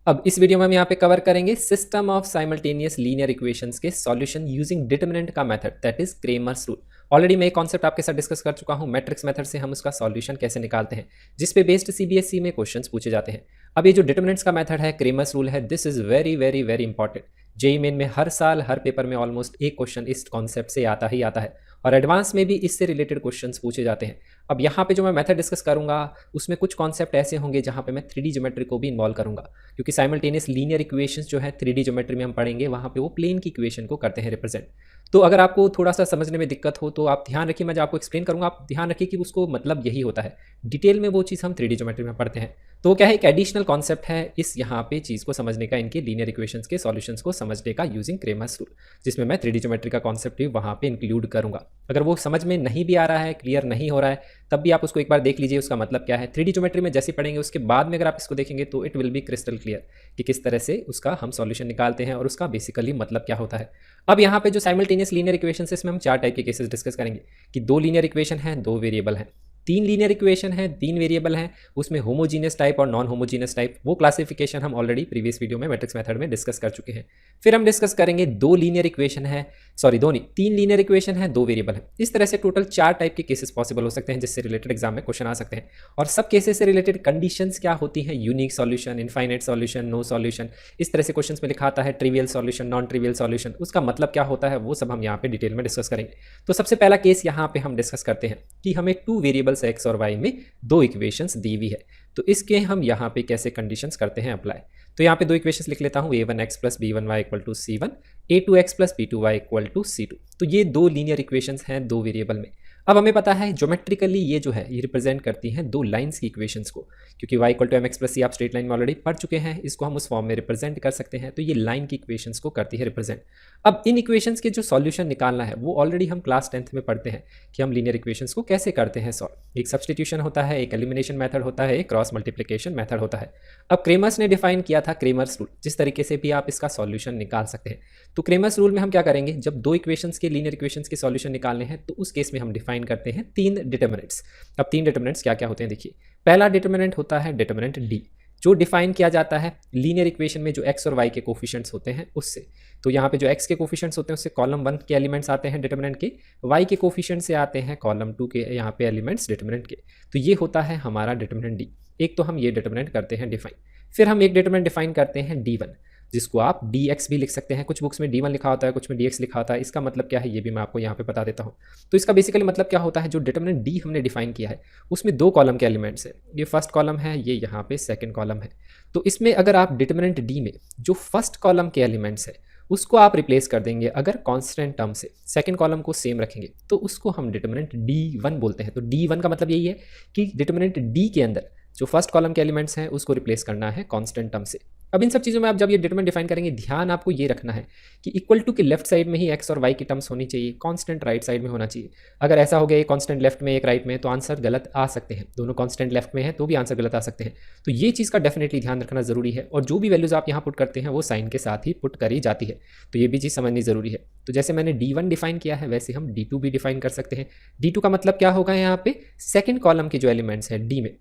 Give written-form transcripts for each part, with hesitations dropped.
अब इस वीडियो में हम यहाँ पे कवर करेंगे system of simultaneous linear equations के सॉल्यूशन यूजिंग डिटरमिनेंट का method, that is Cramer's rule. Already मैं एक कॉन्सेप्ट आपके साथ डिस्कस कर चुका हूँ, मैट्रिक्स मेथड से हम उसका सॉल्यूशन कैसे निकालते हैं, जिस पे बेस्ड सीबीएसई में क्वेश्चंस पूछे जाते हैं। अब ये जो डिटरमिनेंट्स का मेथड है, क्रेमर्स रूल है, this is very very very important. JEE main में हर साल हर पेपर में ऑलमोस्ट एक क्वेश्चन इस कॉन्सेप्ट से आता ही आता है और एडवांस में भी इससे रिलेटेड क्वेश्चंस पूछे जाते हैं। अब यहाँ पे जो मैं मेथड डिस्कस करूंगा उसमें कुछ कॉन्सेप्ट ऐसे होंगे जहाँ पे मैं 3D ज्योमेट्री को भी इन्वॉल्व करूंगा, क्योंकि साइमल्टेनियस लीनियर इक्वेशंस जो है 3D ज्योमेट्री में हम पढ़ेंगे, वहाँ पे वो प्लेन की इक्वेशन को करते हैं रिप्रेजेंट। तो अगर आपको थोड़ा सा समझने में दिक्कत हो तो आप ध्यान रखिए, मैं जो आपको एक्सप्लेन करूंगा आप ध्यान रखिए कि उसको मतलब यही होता है। डिटेल में वो चीज़ हम 3D ज्योमेट्री में पढ़ते हैं। तो क्या है, एक एडिशनल कॉन्सेप्ट है इस यहाँ पे चीज़ को समझने का, इनके लीनियर इक्वेशंस के सॉल्यूशंस को समझने का यूजिंग क्रेमर्स रूल, जिसमें मैं 3D ज्योमेट्री का कॉन्सेप्ट भी वहाँ पे इंक्लूड करूँगा। अगर वो समझ में नहीं भी आ रहा है, क्लियर नहीं हो रहा है, तब भी आप उसको एक बार देख लीजिए उसका मतलब क्या है। 3D ज्योमेट्री में जैसे पढ़ेंगे उसके बाद में अगर आप इसको देखेंगे तो it will be crystal clear कि किस तरह से उसका हम सॉल्यूशन निकालते हैं और उसका बेसिकली मतलब क्या होता है। अब यहाँ पे जो साइमल्टेनियस लीनियर इक्वेशन है इसमें हम 4 टाइप के केसेस डिस्कस करेंगे कि 2 लीनियर इक्वेशन है, 2 वेरिएबल हैं, 3 लीनियर इक्वेशन है, 3 वेरिएबल हैं, उसमें होमोजीनियस टाइप और नॉन होमोजीनियस टाइप, वो क्लासिफिकेशन हम ऑलरेडी प्रीवियस वीडियो में मैट्रिक्स मेथड में डिस्कस कर चुके हैं। फिर हम डिस्कस करेंगे 2 लीनियर इक्वेशन है, सॉरी 2 नहीं 3 लीनियर इक्वेशन है, 2 वेरिएबल है। इस तरह से टोटल 4 टाइप के केसेस पॉसिबल हो सकते हैं जिससे रिलेटेड एग्जाम में क्वेश्चन आ सकते हैं। और सब केसेस से रिलेटेड कंडीशंस क्या होती हैं, unique solution, infinite solution, no solution, इस तरह से क्वेश्चन में लिखा आता है, trivial solution, non trivial solution, उसका मतलब क्या होता है, वो सब हम यहाँ पे डिटेल में डिस्कस करेंगे। तो सबसे पहला केस यहाँ पे हम डिस्कस करते हैं कि हमें 2 वेरिएबल्स एक्स और वाई में 2 इक्वेशंस दी हुई है, तो इसके हम यहाँ पे कैसे कंडीशंस करते हैं अप्लाई। तो यहाँ पे 2 इक्वेशंस लिख लेता हूँ, a1x plus b1y equal to c1, a2x plus b2y equal to c2। तो ये 2 लीनियर इक्वेशंस हैं 2 वेरिएबल में। अब हमें पता है ज्योमेट्रिकली ये जो है ये रिप्रेजेंट करती हैं 2 लाइंस की इक्वेशंस को, क्योंकि y equal to mx plus c आप स्ट्रेट लाइन में ऑलरेडी पढ़ चुके हैं, इसको हम उस फॉर्म में रिप्रेजेंट कर सकते हैं। तो ये लाइन की इक्वेशंस को करती है रिप्रेजेंट। अब इन इक्वेशंस के जो सॉल्यूशन निकालना है वो ऑलरेडी हम क्लास 10th में पढ़ते हैं कि हम लीनियर इक्वेशंस को कैसे करते हैं सॉल्व। एक सब्स्टिट्यूशन होता है, एक एलिमिनेशन मेथड होता है, एक क्रॉस मल्टीप्लिकेशन मेथड होता है। अब क्रेमर्स ने डिफाइन किया था क्रेमर्स रूल, जिस तरीके से भी आप इसका सॉल्यूशन निकाल सकते हैं। तो क्रेमर्स रूल में हम क्या करेंगे, जब 2 इक्वेशंस के लीनियर इक्वेशंस के सॉल्यूशन निकालने हैं तो उस केस में हम डिफाइन करते हैं 3 डिटरमिनेंट्स। अब 3 डिटरमिनेंट्स क्या क्या होते हैं देखिए। पहला डिटरमिनेंट होता है डिटरमिनेंट डी, जो डिफाइन किया जाता है लीनियर इक्वेशन में जो x और y के कोफिशिएंट्स होते हैं उससे। तो यहाँ पे जो x के कोफिशिएंट्स होते हैं उससे कॉलम 1 के एलिमेंट्स आते हैं डिटरमिनेंट के, y के कोफिशिएंट से आते हैं कॉलम 2 के यहाँ पे एलिमेंट्स डिटरमिनेंट के। तो ये होता है हमारा डिटरमिनेंट डी। एक तो हम ये डिटरमिनेंट करते हैं डिफाइन। फिर हम एक डिटरमिनेंट डिफाइन करते हैं d1, जिसको आप dx भी लिख सकते हैं। कुछ बुक्स में d1 लिखा होता है, कुछ में dx लिखा होता है। इसका मतलब क्या है ये भी मैं आपको यहाँ पे बता देता हूँ। तो इसका बेसिकली मतलब क्या होता है, जो डिटरमिनेंट d हमने डिफाइन किया है उसमें 2 कॉलम के एलिमेंट्स हैं। ये फर्स्ट कॉलम है, ये यहाँ पे सेकंड कॉलम है। तो इसमें अगर आप डिटरमिनेंट d में जो फर्स्ट कॉलम के एलिमेंट्स है उसको आप रिप्लेस कर देंगे अगर कांस्टेंट टर्म से, सेकंड कॉलम को सेम रखेंगे, तो उसको हम डिटरमिनेंट d1 बोलते हैं। तो d1 का मतलब यही है कि डिटरमिनेंट d के अंदर जो फर्स्ट कॉलम के एलिमेंट्स हैं उसको रिप्लेस करना है कांस्टेंट टर्म से। अब इन सब चीज़ों में आप जब ये डिटरमिनेंट डिफाइन करेंगे, ध्यान आपको ये रखना है कि इक्वल टू के लेफ्ट साइड में ही x और y की टर्म्स होनी चाहिए, कांस्टेंट राइट साइड में होना चाहिए। अगर ऐसा हो गया एक कांस्टेंट लेफ्ट में एक राइट में तो आंसर गलत आ सकते हैं, दोनों कांस्टेंट लेफ्ट में है तो भी आंसर गलत आ सकते हैं। तो ये चीज़ का डेफिनेटली ध्यान रखना जरूरी है, और जो भी वैल्यूज आप यहाँ पुट करते हैं वो साइन के साथ ही पुट करी जाती है। तो ये भी चीज़ समझनी जरूरी है। तो जैसे मैंने d1 डिफाइन किया है वैसे हम d2 भी डिफाइन कर सकते हैं। d2 का मतलब क्या होगा, यहाँ पे सेकेंड कॉलम के जो एलिमेंट्स है d में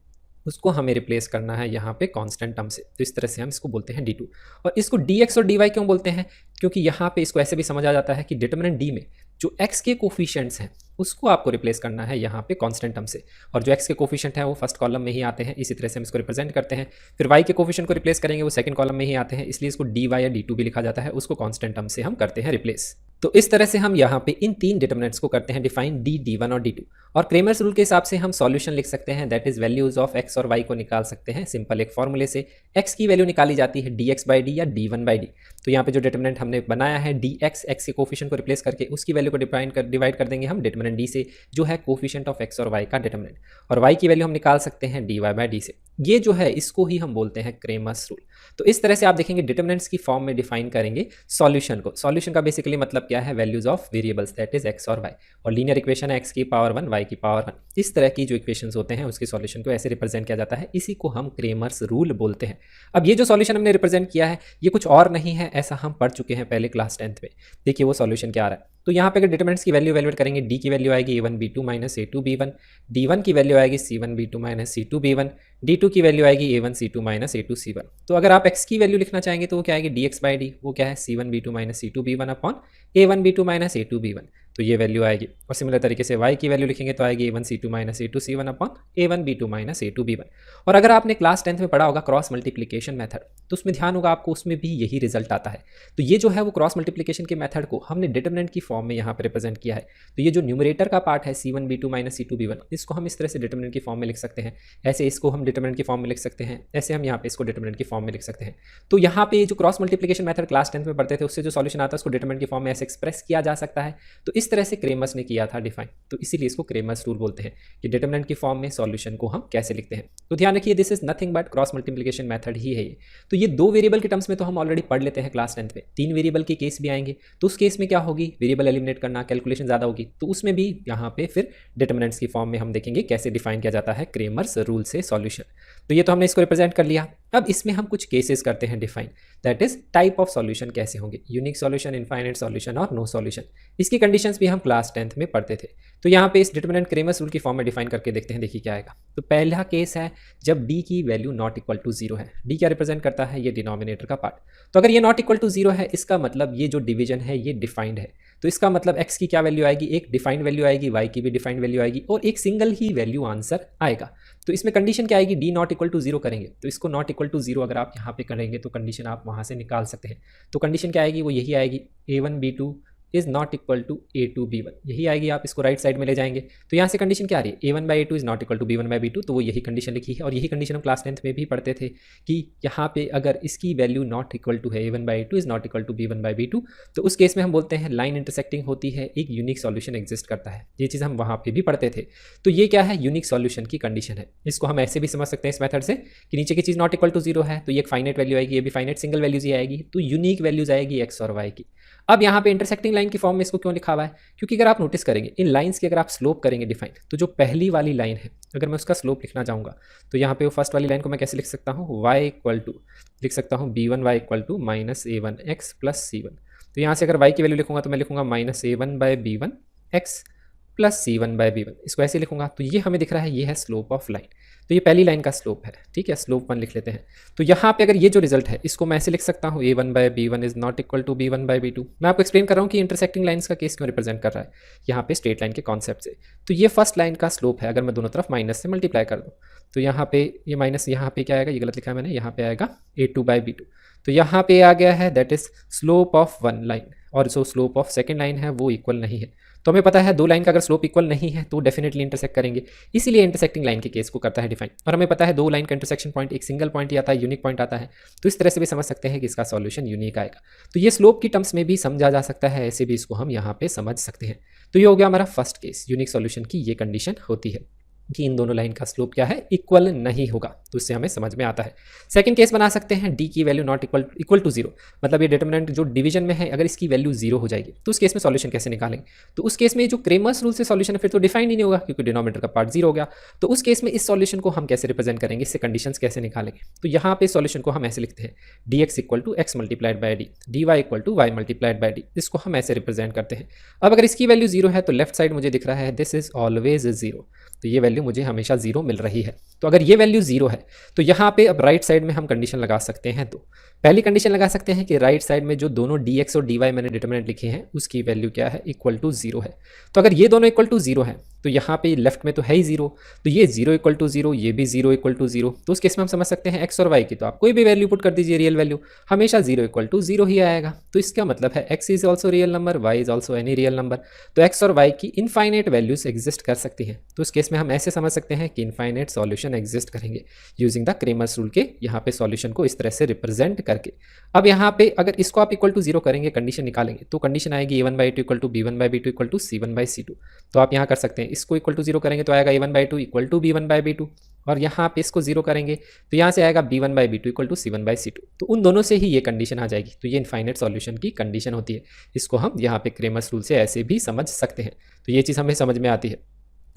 उसको हमें रिप्लेस करना है यहाँ पे कांस्टेंट टर्म से। तो इस तरह से हम इसको बोलते हैं d2। और इसको dx और dy क्यों बोलते हैं, क्योंकि यहाँ पे इसको ऐसे भी समझा जाता है कि डिटरमिनेंट d में जो x के कोफिशिएंट्स हैं उसको आपको रिप्लेस करना है यहाँ पे कांस्टेंट टर्म से, और जो x के कोफिशिएंट हैं वो फर्स्ट कॉलम में ही आते हैं, इसी तरह से हम इसको रिप्रेजेंट करते हैं। फिर y के कोफिशिएंट को रिप्लेस करेंगे, वो सेकंड कॉलम में ही आते हैं, इसलिए इसको dy या d2 भी लिखा जाता है, उसको कांस्टेंट टर्म से हम करते हैं रिप्लेस। तो इस तरह से हम यहाँ पे इन 3 डिटरमिनेंट्स को करते हैं डिफाइन d, d1 और d2। और क्रेमर्स रूल के हिसाब से हम सॉल्यूशन लिख सकते हैं, that is values of x और y को निकाल सकते हैं सिंपल एक फॉर्मूले से। x की वैल्यू निकाली जाती है dx/d या d1/d। तो यहाँ पे जो डिटरमिनेंट हमने बनाया है dx, x के कोफिशिएंट को रिप्लेस करके उसकी वैल्यू को डिवाइड कर देंगे हम डिटरमिनेंट d से, जो है कोफिशिएंट ऑफ x और y का डिटरमिनेंट, और y की वैल्यू हम निकाल सकते हैं dy/d से। ये जो है इसको ही हम बोलते हैं क्रेमर्स रूल। तो इस तरह से आप देखेंगे डिटरमिनेंट्स की फॉर्म में डिफाइन करेंगे सॉल्यूशन को। सॉल्यूशन का बेसिकली मतलब क्या है, values of variables that is x और y, और लीनियर इक्वेशन है x की पावर 1 y की पावर 1। इस तरह की जो इक्वेशंस होते हैं उसके सॉल्यूशन को ऐसे रिप्रेजेंट किया जाता है, इसी को हम क्रेमर्स रूल बोलते हैं। अब ये जो सॉल्यूशन हमने रिप्रेजेंट किया है ये कुछ और नहीं है, ऐसा हम पढ़ चुके हैं पहले क्लास 10th में। देखिए वो सॉल्यूशन क्या आ रहा है, तो यहाँ पे अगर डिटरमिनेंट्स की वैल्यू इवैल्यूएट करेंगे, डी की वैल्यू आएगी a1b2 माइनस a2b1, d1 की वैल्यू आएगी c1b2 माइनस c2b1, d2 की वैल्यू आएगी a1c2 माइनस a2c1। तो अगर आप x की वैल्यू लिखना चाहेंगे तो वो क्या आएगी dx/d, वो क्या है c1b2 minus c2b1 upon a1b2 minus a2b1, तो ये वैल्यू आएगी। और सिमिलर तरीके से y की वैल्यू लिखेंगे तो आएगी a1c2 minus a2c1 upon a1b2 minus a2b1। और अगर आपने क्लास 10th में पढ़ा होगा क्रॉस मल्टीप्लिकेशन मेथड, तो उसमें ध्यान होगा आपको, उसमें भी यही रिजल्ट आता है। तो ये जो है वो क्रॉस मल्टीप्लिकेशन के मेथड को हमने डिटरमिनेंट की फॉर्म में यहाँ पे रिप्रेजेंट किया है। तो ये जो न्यूमरेटर का पार्ट है c1b2 माइनस c2b1, इसको हम इस तरह से डिटरमिनेंट की फॉर्म में लिख सकते हैं, ऐसे इसको हम डिटरमिनेंट की फॉर्म में लिख सकते हैं, ऐसे हम यहाँ पे इसको डिटरमिनेंट की फॉर्म में लिख सकते हैं। तो यहाँ पे जो cross multiplication method class 10th में पढ़ते थे, उससे जो सॉल्यूशन आता है उसको डिटरमिनेंट की फॉर्म में ऐसे एक्सप्रेस किया जा सकता है। तो इस तरह से क्रेमर्स ने किया था डिफाइन, तो इसीलिए इसको क्रेमर्स रूल बोलते हैं कि डिटरमिनेंट की फॉर्म में सॉल्यूशन को हम कैसे लिखते हैं। तो ध्यान रखिए, this is nothing but cross multiplication method ही है ये। तो ये दो वेरिएबल के टर्म्स में तो हम ऑलरेडी पढ़ लेते हैं क्लास 10th में, तीन वेरिएबल के केस भी आएंगे, तो उस केस में क्या होगी, वेरिएबल एलिमिनेट करना, कैलकुलेशन ज़्यादा होगी, तो उसमें भी यहाँ पे फिर डिटरमिनेंट्स की फॉर्म में हम देखेंगे कैसे डिफाइन किया जाता है क्रेमर्स रूल से सॉल्यूशन। तो ये तो हमने इसको रिप्रेजेंट कर लिया। अब इसमें हम कुछ केसेस करते हैं define, that is type of solution कैसे होंगे, यूनिक सॉल्यूशन, इनफाइनाइट सॉल्यूशन और नो सॉल्यूशन। इसकी कंडीशंस भी हम क्लास 10th में पढ़ते थे। तो यहाँ पे इस डिटरमिनेंट क्रेमर्स रूल की फॉर्म में डिफाइन करके देखते हैं, देखिए क्या आएगा। तो पहला केस है जब d की वैल्यू नॉट इक्वल टू 0 है। d क्या रिप्रेजेंट करता है, ये डिनोमिनेटर का पार्ट। तो अगर ये नॉट इक्वल टू 0 है, इसका मतलब ये जो डिवीजन है ये डिफाइंड है। तो इसका मतलब x की क्या वैल्यू आएगी, एक डिफाइंड वैल्यू आएगी, y की भी डिफाइंड वैल्यू आएगी और एक सिंगल ही वैल्यू आंसर आएगा। तो इसमें कंडीशन क्या आएगी, d नॉट इक्वल टू 0 करेंगे, तो इसको नॉट इक्वल टू 0 अगर आप यहाँ पे करेंगे तो कंडीशन आप वहाँ से निकाल सकते हैं। तो कंडीशन क्या आएगी, वो यही आएगी, a1b2 is not equal to a2b1, यही आएगी। आप इसको राइट साइड में ले जाएंगे तो यहाँ से कंडीशन क्या आ रही है, a1/a2 is not equal to b1/b2, तो वो यही कंडीशन लिखी है। और यही कंडीशन हम क्लास 10th में भी पढ़ते थे कि यहाँ पे अगर इसकी वैल्यू नॉट इक्वल टू है, a1/a2 is not equal to b1/b2, तो उस केस में हम बोलते हैं लाइन इंटरसेक्टिंग होती है, एक यूनिक सॉल्यूशन एग्जिस्ट करता है। ये चीज़ हम वहाँ पे भी पढ़ते थे। तो ये क्या है, यूनिक सॉल्यूशन की कंडीशन है। इसको हम ऐसे भी समझ सकते हैं इस मेथड से कि नीचे की चीज़ नॉट इक्वल टू 0 है, तो ये एक फाइनाइट वैल्यू आएगी, ये भी फाइनाइट सिंगल वैल्यूज ही आएगी, तो यूनिक वैल्यूज आएगी x और y की। अब यहाँ पे इंटरसेक्टिंग लाइन की फॉर्म में इसको क्यों लिखा हुआ है, क्योंकि अगर आप नोटिस करेंगे इन लाइंस की अगर आप स्लोप करेंगे डिफाइन, तो जो पहली वाली लाइन है अगर मैं उसका स्लोप लिखना चाहूँगा तो यहाँ पे वो फर्स्ट वाली लाइन को मैं कैसे लिख सकता हूँ, y इक्वल टू लिख सकता हूँ b1y equal to minus a1x plus c1। तो यहाँ से अगर y की वैल्यू लिखूंगा तो मैं लिखूंगा माइनस a1/b1x प्लस c1/b1, इसको ऐसे लिखूंगा। तो ये हमें दिख रहा है, ये है स्लोप ऑफ लाइन। तो ये पहली लाइन का स्लोप है, ठीक है, स्लोप 1 लिख लेते हैं। तो यहाँ पे अगर ये जो रिजल्ट है इसको मैं ऐसे लिख सकता हूँ, a1/b1 is not equal to b1/b2। मैं आपको एक्सप्लेन कर रहा हूँ कि इंटरसेक्टिंग लाइन्स का केस क्यों रिप्रेजेंट कर रहा है यहाँ पे स्ट्रेट लाइन के कॉन्सेप्ट से। तो ये फर्स्ट लाइन का स्लोप है, अगर मैं दोनों तरफ माइनस से मल्टीप्लाई कर दूँ तो यहाँ पे ये माइनस, यहाँ पे क्या आएगा, ये गलत लिखा है मैंने, यहाँ पे आएगा a2/b2। तो यहाँ पे आ गया है that is slope of one line, और जो स्लोप ऑफ सेकंड लाइन है वो इक्वल नहीं है। तो हमें पता है दो लाइन का अगर स्लोप इक्वल नहीं है तो डेफिनेटली इंटरसेक्ट करेंगे, इसीलिए इंटरसेक्टिंग लाइन के केस को करता है डिफाइन। और हमें पता है दो लाइन का इंटरसेक्शन पॉइंट एक सिंगल पॉइंट ही आता है, यूनिक पॉइंट आता है, तो इस तरह से भी समझ सकते हैं कि इसका सॉल्यूशन यूनिक आएगा। तो ये स्लोप की टर्म्स में भी समझा जा सकता है, ऐसे भी इसको हम यहाँ पे समझ सकते हैं। तो ये हो गया हमारा फर्स्ट केस, यूनिक सॉल्यूशन की ये कंडीशन होती है कि इन दोनों लाइन का स्लोप क्या है, इक्वल नहीं होगा, तो इससे हमें समझ में आता है। सेकंड केस बना सकते हैं, डी की वैल्यू नॉट इक्वल टू 0, मतलब ये डिटरमिनेंट जो डिवीजन में है अगर इसकी वैल्यू 0 हो जाएगी तो उस केस में सॉल्यूशन कैसे निकालेंगे। तो उस केस में जो क्रेमर्स रूल से सॉल्यूशन है फिर तो डिफाइन ही नहीं होगा, क्योंकि डिनोमिनेटर का पार्ट 0 हो गया। तो उस केस में इस सॉल्यूशन को हम कैसे रिप्रेजेंट करेंगे, इससे कंडीशंस कैसे निकालेंगे। तो यहाँ पे सॉल्यूशन को हम ऐसे लिखते हैं, dx equal to x multiplied by D, dy equal to y multiplied by D, इसको हम ऐसे रिप्रेजेंट करते हैं। अब अगर इसकी वैल्यू 0 है तो लेफ्ट साइड मुझे दिख रहा है दिस इज ऑलवेज 0, तो ये वैल्यू मुझे हमेशा 0 मिल रही है। तो अगर ये वैल्यू 0 है तो यहाँ पे अब राइट साइड में हम कंडीशन लगा सकते हैं। तो पहली कंडीशन लगा सकते हैं कि राइट साइड में जो दोनों dx और dy मैंने डिटरमिनेंट लिखे हैं उसकी वैल्यू क्या है, इक्वल टू 0 है। तो अगर ये दोनों इक्वल टू 0 है तो यहाँ पे लेफ्ट में तो है ही 0, तो ये 0 इक्वल टू 0, ये भी 0 इक्वल टू 0, तो उस केस में हम समझ सकते हैं x और y की, तो आप कोई भी वैल्यू पुट कर दीजिए रियल वैल्यू, हमेशा 0 इक्वल टू 0 ही आएगा। तो इसका मतलब है x is also real number, y is also any real number, तो x और y की इनफाइनाइट वैल्यूज एग्जिस्ट कर सकती हैं। तो उस केस में हम ऐसे समझ सकते हैं कि इनफाइनाइट सॉल्यूशन एग्जिस्ट करेंगे यूजिंग द क्रेमर्स रूल के, यहाँ पे सॉल्यूशन को इस तरह से रिप्रेजेंट करके। अब यहाँ पे अगर इसको आप इक्वल टू 0 करेंगे, कंडीशन निकालेंगे, तो कंडीशन आएगी a1/a2 equal to b1/b2 equal to c1/c2। तो आप यहाँ कर सकते हैं, इसको इक्वल टू 0 करेंगे तो आएगा a1/2 इक्वल टू b1/b2, और यहाँ पे इसको 0 करेंगे तो यहाँ से आएगा b1/b2 इक्वल टू c1/c2। तो उन दोनों से ही ये कंडीशन आ जाएगी। तो ये इनफाइनाइट सॉल्यूशन की कंडीशन होती है, इसको हम यहाँ पे क्रेमर्स रूल से ऐसे भी समझ सकते हैं। तो ये चीज़ हमें समझ में आती है।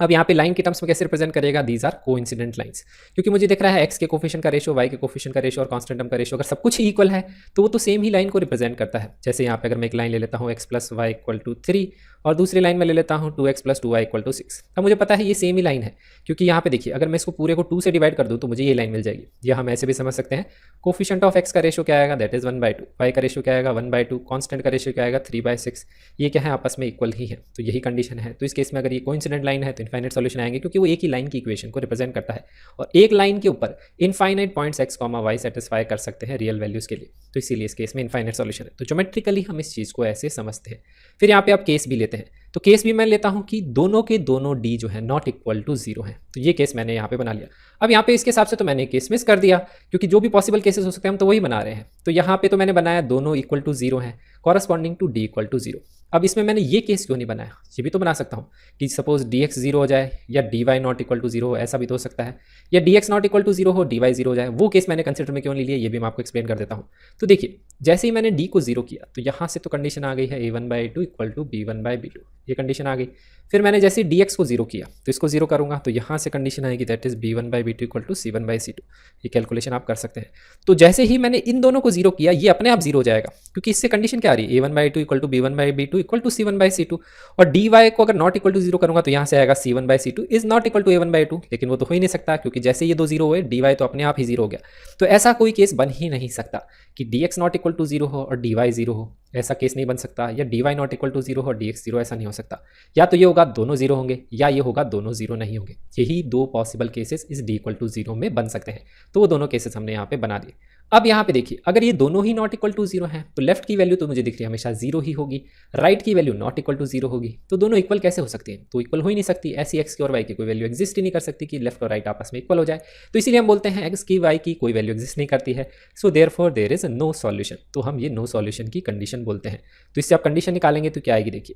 अब यहाँ पे लाइन के टर्म्स में कैसे रिप्रेजेंट करेगा, दीज आर कोइंसिडेंट लाइंस, क्योंकि मुझे दिख रहा है एक्स के कोफिशिएंट का रेशियो, वाई के कोफिशिएंट का रेशियो और कांस्टेंट टर्म का रेशियो अगर सब कुछ ही इक्वल है तो वो तो सेम ही लाइन को रिप्रेजेंट करता है। जैसे यहाँ पे अगर मैं एक लाइन ले लेता हूँ X plus Y equal to 3 और दूसरी लाइन में ले लेता हूँ 2x plus 2y equal to 6, अब मुझे पता है ये सेम ही लाइन है, क्योंकि यहाँ पे देखिए अगर मैं इसको पूरे को 2 से डिवाइड कर दूँ तो मुझे ये लाइन मिल जाएगी। या हम ऐसे भी समझ सकते हैं कोफिशिएंट ऑफ x का रेशियो क्या आएगा, दैट इज 1/2, y का रेशियो क्या आएगा 1/2, कांस्टेंट का रेशियो क्या आएगा 3/6, ये क्या है आपस में इक्वल ही है, तो यही कंडीशन है। तो इस केस में अगर ये कोइंसिडेंट लाइन है तो इनफाइनाइट सॉल्यूशन आएंगे, क्योंकि वो एक ही लाइन की इक्वेशन को रिप्रेजेंट करता है और एक लाइन के ऊपर infinite points x, y satisfy कर सकते हैं रियल वैल्यूज के लिए, तो इसीलिए इस केस में इनफाइनाइट सॉल्यूशन है। तो ज्योमेट्रिकली हम इस चीज़ को ऐसे समझते हैं। फिर यहाँ पे आप केस भी लेते हैं, तो केस भी मैं लेता हूँ कि दोनों के दोनों d जो है नॉट इक्वल टू 0 है, तो ये केस मैंने यहाँ पे बना लिया। अब यहाँ पे इसके हिसाब से तो मैंने केस मिस कर दिया, क्योंकि जो भी पॉसिबल केसेस हो सकते हैं हम तो वही बना रहे हैं। तो यहाँ पे तो मैंने बनाया दोनों इक्वल टू 0 है corresponding to d equal to 0। अब इसमें मैंने ये केस क्यों नहीं बनाया, ये भी तो बना सकता हूँ कि सपोज dx 0 हो जाए या dy नॉट इक्वल टू 0 हो, ऐसा भी तो हो सकता है, या dx नॉट इक्वल टू 0 हो dy 0 हो जाए। वो केस मैंने कंसिडर में क्यों नहीं लिया ये भी मैं आपको एक्सप्लेन कर देता हूँ। तो देखिए जैसे ही मैंने d को 0 किया तो यहाँ से तो कंडीशन आ गई है a1/a2 इक्वल टू b1/b2, ये कंडीशन आ गई। फिर मैंने जैसे dx को 0 किया तो इसको 0 करूँगा तो यहाँ से कंडीशन आएगी that is b1/b2 equal to c1/c2, ये कैलकुलेशन आप कर सकते हैं। तो जैसे ही मैंने इन दोनों को 0 किया ये अपने आप 0 हो जाएगा, क्योंकि इससे कंडीशन क्या आ रही है a1/2 equal to b1/b2 equal to c1/c2, और dy को अगर नॉट इक्वल टू 0 करूँगा तो यहाँ से आएगा c1/c2 is not equal to a1/2, लेकिन वो तो हो ही नहीं सकता क्योंकि जैसे ये दो 0 हुए dy तो अपने आप ही 0 हो गया। तो ऐसा कोई केस बन ही नहीं सकता कि dx नॉट इक्वल टू 0 हो और dy 0 हो, ऐसा केस नहीं बन सकता, या dy नॉट इक्वल टू 0 हो dx 0, ऐसा नहीं हो सकता। या तो ये होगा दोनों 0 होंगे या ये होगा दोनों 0 नहीं होंगे, यही दो पॉसिबल केसेस इस d इक्वल टू 0 में बन सकते हैं। तो वो दोनों केसेस हमने यहाँ पे बना दिए। अब यहाँ पे देखिए अगर ये दोनों ही नॉट इक्वल टू 0 हैं तो लेफ्ट की वैल्यू तो मुझे दिख रही है हमेशा 0 ही होगी, राइट की वैल्यू नॉट इक्वल टू 0 होगी, तो दोनों इक्वल कैसे हो सकती हैं, तो इक्वल हो ही नहीं सकती। ऐसी x की और y की कोई वैल्यू एग्जिस्ट ही नहीं कर सकती कि लेफ्ट और राइट आपस में इक्वल हो जाए, तो इसीलिए हम बोलते हैं x की y की कोई वैल्यू एग्जिस्ट नहीं करती है, so therefore there is no solution, तो हम ये नो सॉल्यूशन की कंडीशन बोलते हैं। तो इससे आप कंडीशन निकालेंगे तो क्या आएगी, देखिए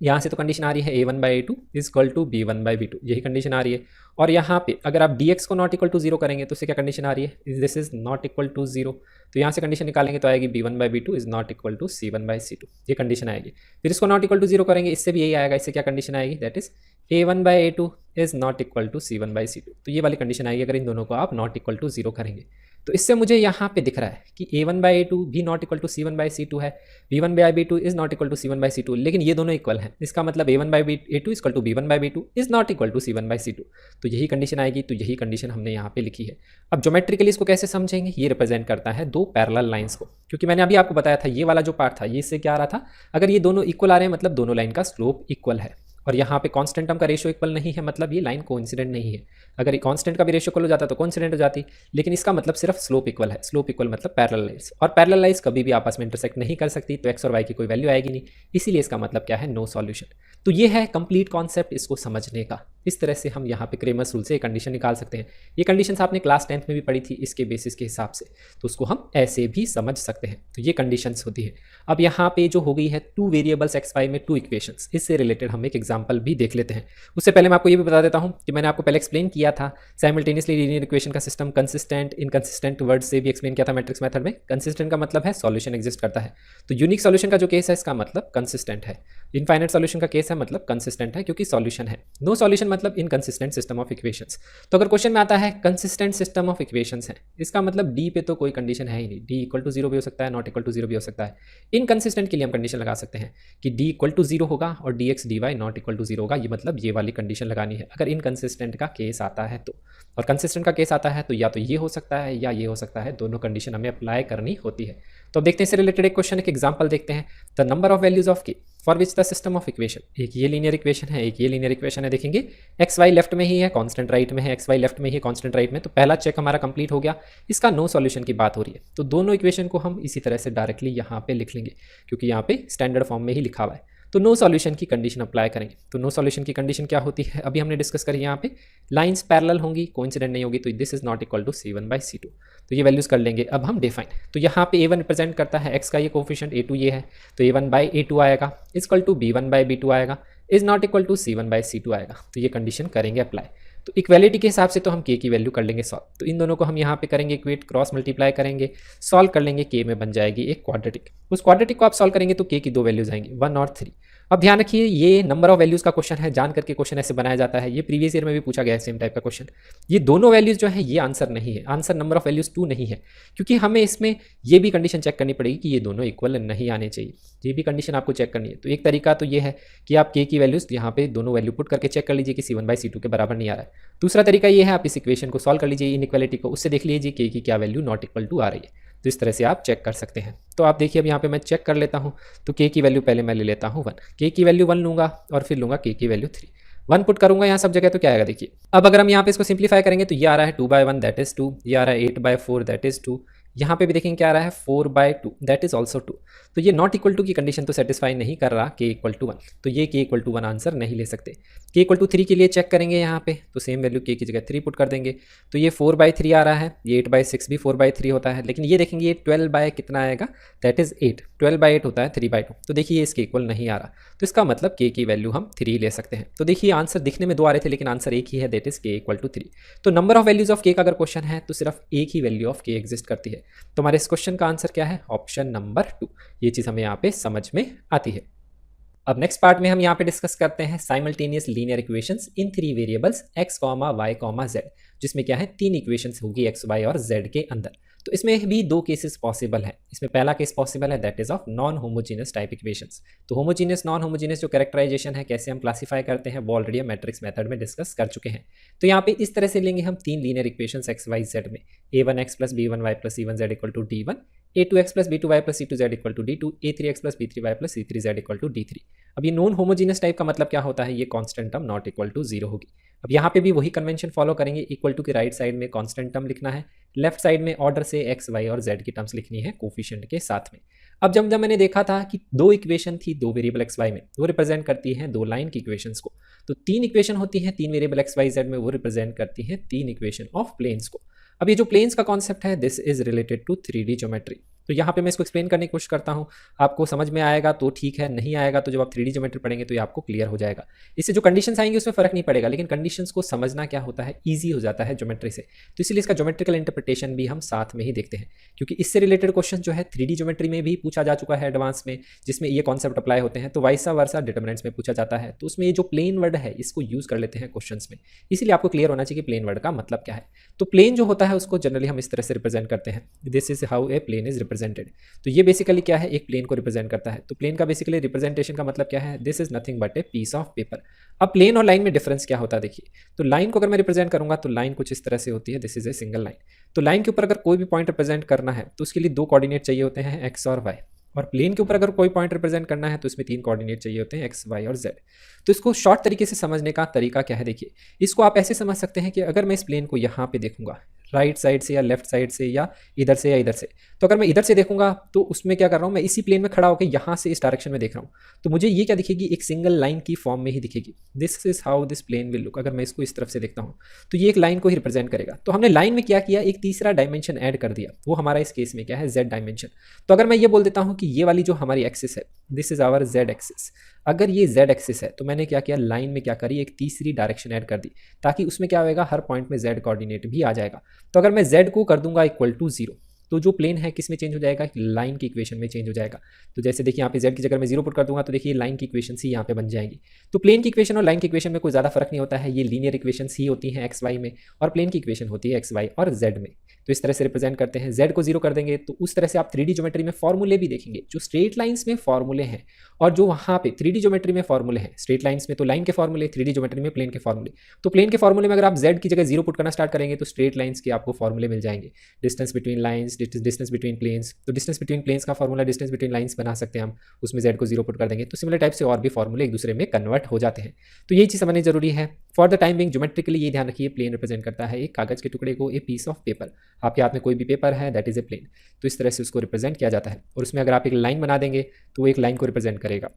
यहाँ से तो कंडीशन आ रही है a1/a2 is equal to b1/b2, यही कंडीशन आ रही है। और यहाँ पे अगर आप dx को नॉट इक्वल टू 0 करेंगे तो इससे क्या कंडीशन आ रही है, this is not equal to 0, तो यहाँ से कंडीशन निकालेंगे तो आएगी b1/b2 is not equal to c1/c2, ये कंडीशन आएगी। फिर इसको नॉट इक्वल टू 0 करेंगे, इससे भी यही आएगा, इससे क्या कंडीशन आएगी, that is a1/a2 is not equal to c1/c2, तो ये वाली कंडीशन आएगी अगर इन दोनों को आप नॉट इक्वल टू 0 करेंगे। तो इससे मुझे यहाँ पे दिख रहा है कि a1/a2 भी नॉट इक्वल टू c1/c2 है, b1/b2 is not equal to c1/c2, लेकिन ये दोनों इक्वल हैं, इसका मतलब a1/a2 equal to b1/b2 is not equal to c1/c2, तो यही कंडीशन आएगी। तो यही कंडीशन हमने यहाँ पे लिखी है। अब ज्योमेट्रिकली इसको कैसे समझेंगे, ये रिप्रेजेंट करता है दो पैरेलल लाइंस को, क्योंकि मैंने अभी आपको बताया था ये वाला जो पार्ट था ये इससे क्या आ रहा था, अगर ये दोनों इक्वल आ रहे हैं मतलब दोनों लाइन का स्लोप इक्वल है, और यहाँ पे कांस्टेंट टर्म का रेशियो इक्वल नहीं है मतलब ये लाइन कोइंसिडेंट नहीं है। अगर ये कांस्टेंट का भी रेशियो इक्वल हो जाता तो कोइंसिडेंट हो जाती, लेकिन इसका मतलब सिर्फ स्लोप इक्वल है। स्लोप इक्वल मतलब पैरेलल लाइंस, और पैरेलल लाइंस कभी भी आपस में इंटरसेक्ट नहीं कर सकती, तो एक्स और वाई की कोई वैल्यू आएगी नहीं, इसीलिए इसका मतलब क्या है, नो सॉल्यूशन। तो ये है कंप्लीट कॉन्सेप्ट इसको समझने का। इस तरह से हम यहाँ पे क्रेमर्स रूल से एक कंडीशन निकाल सकते हैं। ये कंडीशंस आपने क्लास 10th में भी पढ़ी थी इसके बेसिस के हिसाब से, तो उसको हम ऐसे भी समझ सकते हैं। तो ये कंडीशंस होती है। अब यहाँ पे जो हो गई है 2 वेरिएबल्स एक्स वाई में 2 इक्वेशंस, इससे रिलेटेड हम एक एग्जाम्पल भी देख लेते हैं। उससे पहले मैं आपको ये भी बता देता हूँ कि मैंने आपको पहले एक्सप्लेन किया था साइमल्टेनियसली लीनियर इक्वेशन का सिस्टम कंसिस्टेंट इनकंसिस्टेंट वर्ड से भी एक्सप्लेन किया था मैट्रिक्स मेथड में। कंसिस्टेंट का मतलब है सॉल्यूशन एग्जिस्ट करता है, तो यूनिक सॉल्यूशन का जो केस है इसका मतलब कंसिस्टेंट है। इनफाइनाइट सॉल्यूशन का केस है मतलब कंसिस्टेंट है क्योंकि सॉल्यूशन है। नो सॉल्यूशन मतलब इनकंसिस्टेंट सिस्टम ऑफ इक्वेशंस। तो अगर क्वेश्चन में आता है कंसिस्टेंट सिस्टम ऑफ इक्वेशंस है, इसका मतलब डी पे तो कोई कंडीशन है ही नहीं, डी इक्वल टू 0 भी हो सकता है, नॉट इक्वल टू 0 भी हो सकता है। इनकंसिस्टेंट के लिए हम कंडीशन लगा सकते हैं कि डी इक्वल टू 0 होगा और D X D Y not equal to 0 होगा, ये मतलब ये वाली कंडीशन लगानी है अगर इनकंसिस्टेंट का केस आता है तो। और कंसिस्टेंट का केस आता है तो या तो ये हो सकता है या ये हो सकता है, दोनों कंडीशन हमें अप्लाई करनी होती है। तो अब देखते हैं इससे रिलेटेड एक क्वेश्चन, एक एग्जांपल देखते हैं। The number of values of K for which the system of equation, एक ये लीनियर इक्वेशन है, एक ये लीनियर इक्वेशन है। देखेंगे एक्स वाई लेफ्ट में ही है, कांस्टेंट राइट में है, एक्स वाई लेफ्ट में ही है, कांस्टेंट राइट में, तो पहला चेक हमारा कंप्लीट हो गया। इसका नो सॉल्यूशन की बात हो रही है, तो दोनों इक्वेशन को हम इसी तरह से डायरेक्टली यहाँ पे लिख लेंगे क्योंकि यहाँ पे स्टैंडर्ड फॉर्म में ही लिखा हुआ है। तो नो सॉल्यूशन की कंडीशन अप्लाई करेंगे। तो नो सॉल्यूशन की कंडीशन क्या होती है, अभी हमने डिस्कस करी, यहाँ पे लाइंस पैरेलल होंगी, कोइंसिडेंट नहीं होगी, तो this is not equal to c1/c2। तो ये वैल्यूज कर लेंगे अब हम डिफाइन। तो यहाँ पे a1 रिप्रेजेंट करता है x का ये कोफिशिएंट, a2 ये है, तो a1/a2 आएगा इक्वल टू b1/b2 आएगा, is not equal to c1/c2 आएगा। तो ये कंडीशन करेंगे अप्लाई। तो इक्वेलिटी के हिसाब से तो हम k की वैल्यू कर लेंगे सॉल्व, तो इन दोनों को हम यहाँ पे करेंगे इक्वेट, क्रॉस मल्टीप्लाई करेंगे, सॉल्व कर लेंगे, k में बन जाएगी एक क्वाड्रेटिक। उस क्वाड्रेटिक को आप सॉल्व करेंगे तो k की दो वैल्यूज आएंगी 1 और 3। अब ध्यान रखिए ये नंबर ऑफ वैल्यूज़ का क्वेश्चन है, जान करके क्वेश्चन ऐसे बनाया जाता है। ये प्रीवियस ईयर में भी पूछा गया है सेम टाइप का क्वेश्चन। ये दोनों वैल्यूज़ जो है ये आंसर नहीं है, आंसर नंबर ऑफ वैल्यूज़ 2 नहीं है, क्योंकि हमें इसमें ये भी कंडीशन चेक करनी पड़ेगी कि ये दोनों इक्वल नहीं आने चाहिए। ये भी कंडीशन आपको चेक करनी है। तो एक तरीका तो ये है कि आप के की वैल्यूज़ यहाँ पे दोनों वैल्यू पुट करके चेक कर लीजिए कि C1/C2 के बराबर नहीं आ रहा है। दूसरा तरीका ये है आप इस इक्वेशन को सॉल्व कर लीजिए, इनइक्वालिटी को, उससे देख लीजिए के की क्या वैल्यू नॉट इक्वल टू आ रही है। तो इस तरह से आप चेक कर सकते हैं। तो आप देखिए अब यहाँ पे मैं चेक कर लेता हूँ। तो के की वैल्यू पहले मैं ले लेता हूँ 1, के की वैल्यू 1 लूँगा और फिर लूँगा के की वैल्यू 3। 1 पुट करूँगा यहाँ सब जगह तो क्या आएगा देखिए। अब अगर हम यहाँ पे इसको सिंप्लीफाई करेंगे तो ये आ रहा है 2/1 दैट इज़ 2, ये आ रहा है 8/4 दैट इज़ 2, यहाँ पे भी देखेंगे क्या आ रहा है 4/2 दैट इज ऑल्सो 2। तो ये नॉट इक्वल टू की कंडीशन तो सेटिस्फाई नहीं कर रहा के इक्वल टू 1, तो ये के इक्वल टू 1 आंसर नहीं ले सकते। के इक्वल टू 3 के लिए चेक करेंगे यहाँ पे, तो सेम वैल्यू के की जगह 3 पुट कर देंगे, तो ये 4/3 आ रहा है, ये 8/6 भी 4/3 होता है, लेकिन ये देखेंगे ये 12 कितना आएगा दैट इज 8, 12/8 होता है 3/2, तो देखिए ये इसके इक्वल नहीं आ रहा। तो इसका मतलब के की वैल्यू हम 3 ले सकते हैं। तो देखिए आंसर दिखने में 2 आ रहे थे लेकिन आंसर एक ही है दैट इज के इक्वल टू 3। तो नंबर ऑफ वैल्यूज ऑफ के का अगर क्वेश्चन है तो सिर्फ एक ही वैल्यू ऑफ के एग्जिस्ट करती है। तो हमारे इस क्वेश्चन का आंसर क्या है, ऑप्शन नंबर 2। ये चीज़ हमें यहाँ पे समझ में आती है। अब नेक्स्ट पार्ट में हम यहाँ पे डिस्कस करते हैं साइमल्टेनियस लीनियर इक्वेशंस इन 3 वेरिएबल्स x, y, z, जिसमें क्या है 3 इक्वेशंस होगी x, y और z के अंदर। तो इसमें भी 2 केसेस पॉसिबल हैं। इसमें पहला केस पॉसिबल है that is of non homogeneous type equations. तो होमोजीनियस नॉन होमोजीनियस जो कैरेक्टराइजेशन है कैसे हम क्लासीफाई करते हैं वो ऑलरेडी हम मैट्रिक्स मेथड में डिस्कस कर चुके हैं। तो यहाँ पे इस तरह से लेंगे हम 3 linear equations x, y, z में, a1x + b1y + c1z = d1, a2x + b2y + c2z = d2, a3x + b3y + c3z = d3। अब ये नॉन होमोजीनियस टाइप का मतलब क्या होता है, ये constant term not equal to 0 होगी। अब यहाँ पे भी वही कन्वेंशन फॉलो करेंगे, इक्वल टू के राइट साइड में कांस्टेंट टर्म लिखना है, लेफ्ट साइड में ऑर्डर से x, y और z की टर्म्स लिखनी है कोफिशिएंट के साथ में। अब जब मैंने देखा था कि 2 इक्वेशन थी 2 वेरिएबल x, y में, वो रिप्रेजेंट करती हैं 2 लाइन की इक्वेशंस को। तो 3 इक्वेशन होती हैं 3 वेरिएबल x, y, z में, वो रिप्रेजेंट करती हैं 3 इक्वेशन ऑफ प्लेन्स को। अब ये जो प्लेन्स का कॉन्सेप्ट है this is related to 3D geometry. तो यहाँ पे मैं इसको एक्सप्लेन करने की कोशिश करता हूँ, आपको समझ में आएगा तो ठीक है, नहीं आएगा तो जब आप 3D ज्योमेट्री पढ़ेंगे तो ये आपको क्लियर हो जाएगा। इससे जो कंडीशंस आएंगे उसमें फर्क नहीं पड़ेगा, लेकिन कंडीशंस को समझना क्या होता है ईजी हो जाता है ज्योमेट्री से। तो इसलिए इसका ज्योमेट्रिकल इंटरप्रिटेशन भी हम साथ में ही देखते हैं, क्योंकि इससे रिलेटेड क्वेश्चन जो है 3D ज्योमेट्री में भी पूछा जा चुका है एडवांस में, जिसमें ये कॉन्सेप्ट अप्लाई होते हैं। तो वाइसा वर्सा डिटरमिनेंट्स में पूछा जाता है, तो उसमें ये जो प्लेन वर्ड है इसको यूज कर लेते हैं क्वेश्चन में। इसीलिए आपको क्लियर होना चाहिए कि प्लेन वर्ड का मतलब क्या है। तो प्लेन जो होता है उसको जनरली हम इस तरह से रिप्रेजेंट करते हैं, this is how a plane is represented. तो ये बेसिकली क्या है, एक प्लेन को रिप्रेजेंट करता है। तो प्लेन का बेसिकली रिप्रेजेंटेशन का मतलब क्या है, this is nothing but a piece of paper. अब प्लेन और लाइन में डिफरेंस क्या होता है देखिए। तो लाइन को अगर मैं रिप्रेजेंट करूंगा तो लाइन कुछ इस तरह से होती है, this is a single line. तो लाइन के ऊपर अगर कोई भी पॉइंट रिप्रेजेंट करना है तो उसके लिए 2 कोऑर्डिनेट चाहिए होते हैं एक्स और वाई, और प्लेन के ऊपर अगर कोई पॉइंट रिप्रेजेंट करना है तो इसमें 3 कोऑर्डिनेट चाहिए होते हैं एक्स, वाई और जेड। तो इसको शॉर्ट तरीके से समझने का तरीका क्या है देखिए, इसको आप ऐसे समझ सकते हैं कि अगर मैं इस प्लेन को यहाँ पे देखूंगा राइट साइड से या लेफ्ट साइड से या इधर से, तो अगर मैं इधर से देखूंगा तो उसमें क्या कर रहा हूँ, मैं इसी प्लेन में खड़ा होकर यहाँ से इस डायरेक्शन में देख रहा हूँ, तो मुझे ये क्या दिखेगी, एक सिंगल लाइन की फॉर्म में ही दिखेगी। This is how this plane will look. अगर मैं इसको इस तरफ से देखता हूँ तो ये एक लाइन को ही रिप्रेजेंट करेगा। तो हमने लाइन में क्या किया, एक तीसरा डायमेंशन ऐड कर दिया, वो हमारा इस केस में क्या है, जेड डायमेंशन। तो अगर मैं ये बोल देता हूँ कि ये वाली जो हमारी एक्सिस है this is our Z axis, अगर ये जेड एक्सिस है तो मैंने क्या किया, लाइन में क्या करी, एक तीसरी डायरेक्शन ऐड कर दी, ताकि उसमें क्या होएगा, हर पॉइंट में जेड कोऑर्डिनेट भी आ जाएगा। तो अगर मैं जेड को कर दूंगा इक्वल टू 0 तो जो प्लेन है किस में चेंज हो जाएगा, लाइन की इक्वेशन में चेंज हो जाएगा। तो जैसे देखिए यहाँ पे जेड की जगह मैं 0 पुट कर दूंगा तो देखिए लाइन की इक्वेशन ही यहाँ पे बन जाएंगी। तो प्लेन की इक्वेशन और लाइन की इक्वेशन में कोई ज़्यादा फर्क नहीं होता है, ये लीनियर इक्वेशन ही होती हैं एक्स वाई में, और प्लेन की इक्वेशन होती है एक्स वाई और जेड में। तो इस तरह से रिप्रेजेंट करते हैं। जेड को 0 कर देंगे तो उस तरह से आप 3D ज्योमेट्री में फॉर्मूले भी देखेंगे, जो स्ट्रेट लाइंस में फॉर्मूले हैं और जो वहाँ पे 3D ज्योमेट्री में फॉर्मूले हैं। स्ट्रेट लाइंस में तो लाइन के फॉर्मूले, 3D ज्योमेट्री में प्लेन के फॉर्मूले। तो प्लेन के फॉर्मूले में अगर आप जेड की जगह 0 पुट करना स्टार्ट करेंगे तो स्ट्रेट लाइंस के आपको फॉर्मूले मिल जाएंगे, distance between lines, distance between planes. तो डिस्टेंस बिटवीन प्लेन्स का फॉर्मूला डिस्टेंस बिटवीन लाइंस बना सकते हैं हम, उसमें जेड को 0 पुट कर देंगे तो सिमिलर टाइप से और भी फॉर्मूले एक दूसरे में कन्वर्ट हो जाते हैं। तो ये चीज़ समझनी जरूरी है। For the time being geometrically ये ध्यान रखिए, प्लेन रिप्रेजेंट करता है एक कागज के टुकड़े को, ए पीस ऑफ पेपर। आपके हाथ में कोई भी पेपर है दैट इज ए प्लेन, तो इस तरह से उसको रिप्रेजेंट किया जाता है। और उसमें अगर आप एक लाइन बना देंगे तो वो एक लाइन को रिप्रेजेंट करेगा।